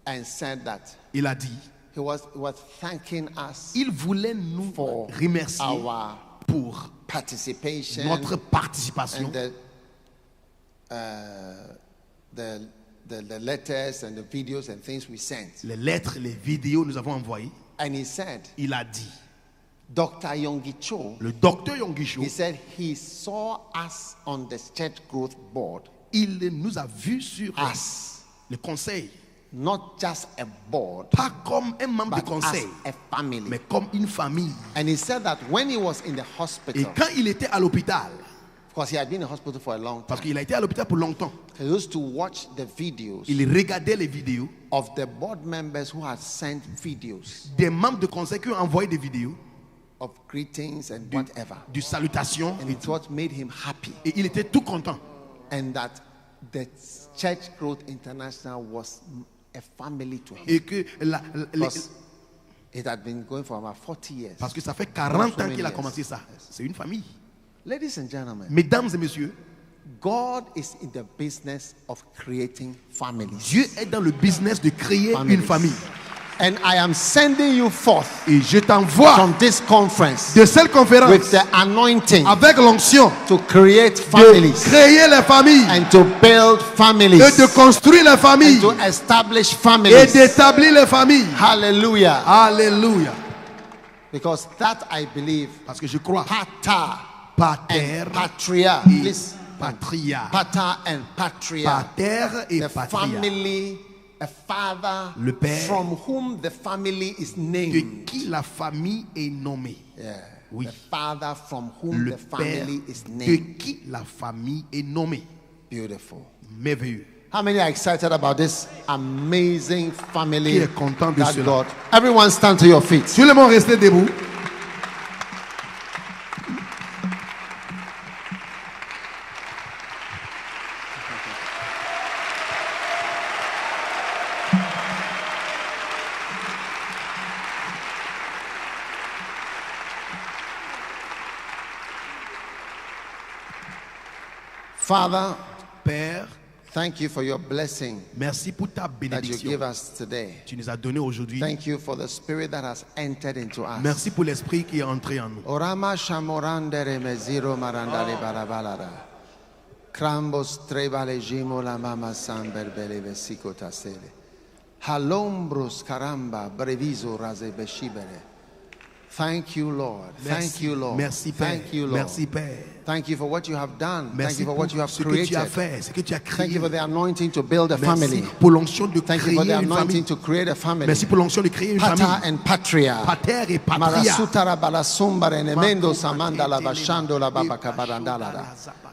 and said that Il a dit, he was thanking us il voulait nous for remercier our pour participation notre participation and the letters and the videos and things we sent. les lettres, les vidéos nous avons envoyées. And he said, Il a dit, Dr. Yonggi Cho, le docteur Yonggi Cho, he said he saw us on the church growth board il nous a vus sur as le conseil, not just a board, pas comme un membre but de conseil, as a family. mais comme une famille. And he said that when he was in the Et hospital, quand il était à l'hôpital, because he had been in hospital for a long time, parce qu'il a été à l'hôpital pour longtemps, he used to watch the videos il regardait les vidéos of the board members who had sent videos des membres de conseil qui ont envoyé des vidéos of greetings and whatever. de salutations. And it's what made him happy. Et il était tout content. And that the Church Growth International was a family to him. Et que Because it had been going for about 40 years. parce que ça fait 40 so ans many qu'il a years. commencé ça. C'est une famille. Ladies and gentlemen, Mesdames et messieurs, God is in the business of creating families. Dieu est dans le business de créer une famille. And I am sending you forth Et je t'envoie from this conference de cette conférence with the anointing avec l'onction to create de families créer les familles and to build families et de construire les familles and to establish et families. d'établir les familles. Hallelujah. Alléluia. Because that I believe, Parce que je crois, pater pater and patria, et please, patria. pater and patria, Pater et the patria. family, a father Le père from whom the family is De named. qui la famille est nommée. Yeah. Oui. The father from whom Le the père family is de named. qui la famille est nommée. Beautiful. Merveilleux. How many are excited about this amazing family Qui est content de that cela? God? Everyone stand to your feet. Tout le monde restez debout. Father, Père, thank you for your blessing merci pour ta that you bénédiction. give us today. Tu nous as donné aujourd'hui. Thank you for the spirit that has entered into us. Merci pour l'esprit qui est entré en nous. Orama shamorandere meziro marandare barabalara. Krambos trebale jimo la mama samber bele vesiko tasele. Halombros karamba breviso raze beshibere. Thank you, Lord. Thank you, Lord. Merci Père. Thank you, Lord. Merci Père. Thank you for what you have done. Thank Merci you for pour what you have ce que tu created. as fait, ce que tu as Thank créé. you for the anointing to build a Merci family. pour l'onction de Thank you créer for the une anointing famille. to create a family. Merci pour l'onction de créer une Pater famille. and patria. Pater et patria. Marasutara balasumba nemendo samanda la bashando la babaka barandala.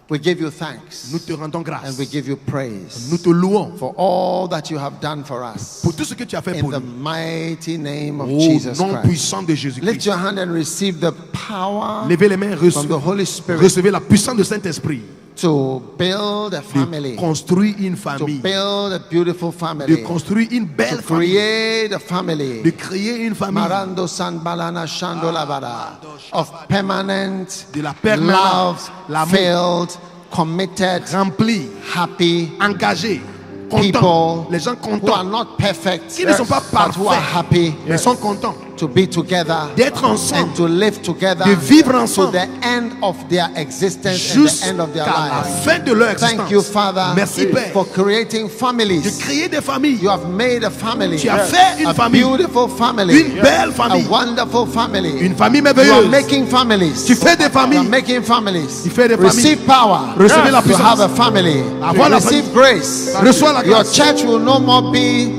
We give you thanks Nous te rendons grâce. and we give you praise Nous te louons for all that you have done for us. pour tout ce que tu as fait In pour the nous. mighty name of Au Jesus nom Christ. puissant de Lift Jésus-Christ. your hand and receive the power Levez les mains, from the Holy Spirit recevez la puissance du Saint-Esprit. to build a De family, construire une to famille. build a beautiful De family, construire une to belle famille. create a family. De créer une famille. Marando san balana shando la bara of permanent De la permanence, love, l'amour. filled, committed, Rempli, happy engagé, people content. Les gens who are contents. not perfect, Qui ne sont pas but who are parfaits. happy Ils sont contents to be together d'être and ensemble. to live together De vivre to ensemble. the end of their existence and the end of their Jusqu'à la lives. fin de leur existence. Thank you, Father, Merci Père for creating de families. créer des familles. You have made a family, Tu as fait une a famille. beautiful family, Une belle a famille. wonderful family. Une famille You are merveilleuse. making families. Tu fais des You are familles. making families. Tu fais des Receive power. Recevez la to puissance. have a family. Avoir la Receive famille. grace. Reçois la Your grâce. church will no more be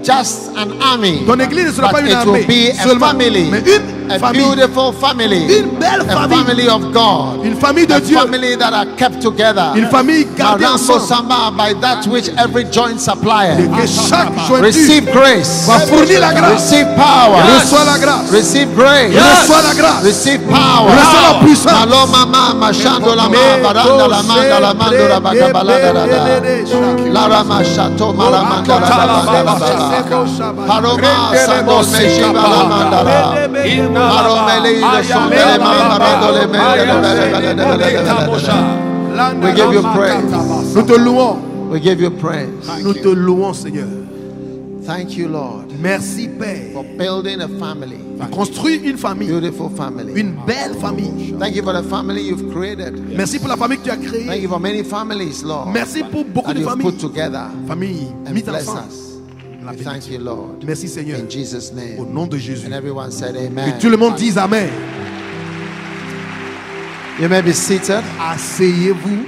just an army. Ton église ne sera but pas une it will armée be a seulement, family. mais une A famille. beautiful family. Une belle A famille. family of God. Une famille de A Dieu. family that are kept together. Une famille gardée Marango ensemble. Samba, by that which every joint supplier. Et que chaque jointure Receive grace. va fournir la grâce. Receive power. Reçois la grâce. Receive grace. Reçois la grâce. Receive power. Reçois la puissance. Malo mama mashando la ma baranda la manda la mando la bakabalada da da. La rama shato maramanda la bakabalada. Paroma sando meshiba la manda la. Maromele ido sombele mamarado le mele. We give you praise. Nous te louons. We give you praise. Nous te louons, Seigneur. Thank you, Lord, Merci, Père. for building a family, Construire une famille. beautiful family. Une belle famille. Thank you for the family you've created. Merci pour la famille que tu as Thank créée. you for many families, Lord, Merci pour beaucoup that de you've familles. put together Familles and mises bless ensemble. us. La We thank you, Lord. Merci, Seigneur. In Jesus' Au name. nom de Jésus. And everyone said Que amen. tout le monde dise Amen. You may be seated. Asseyez-vous.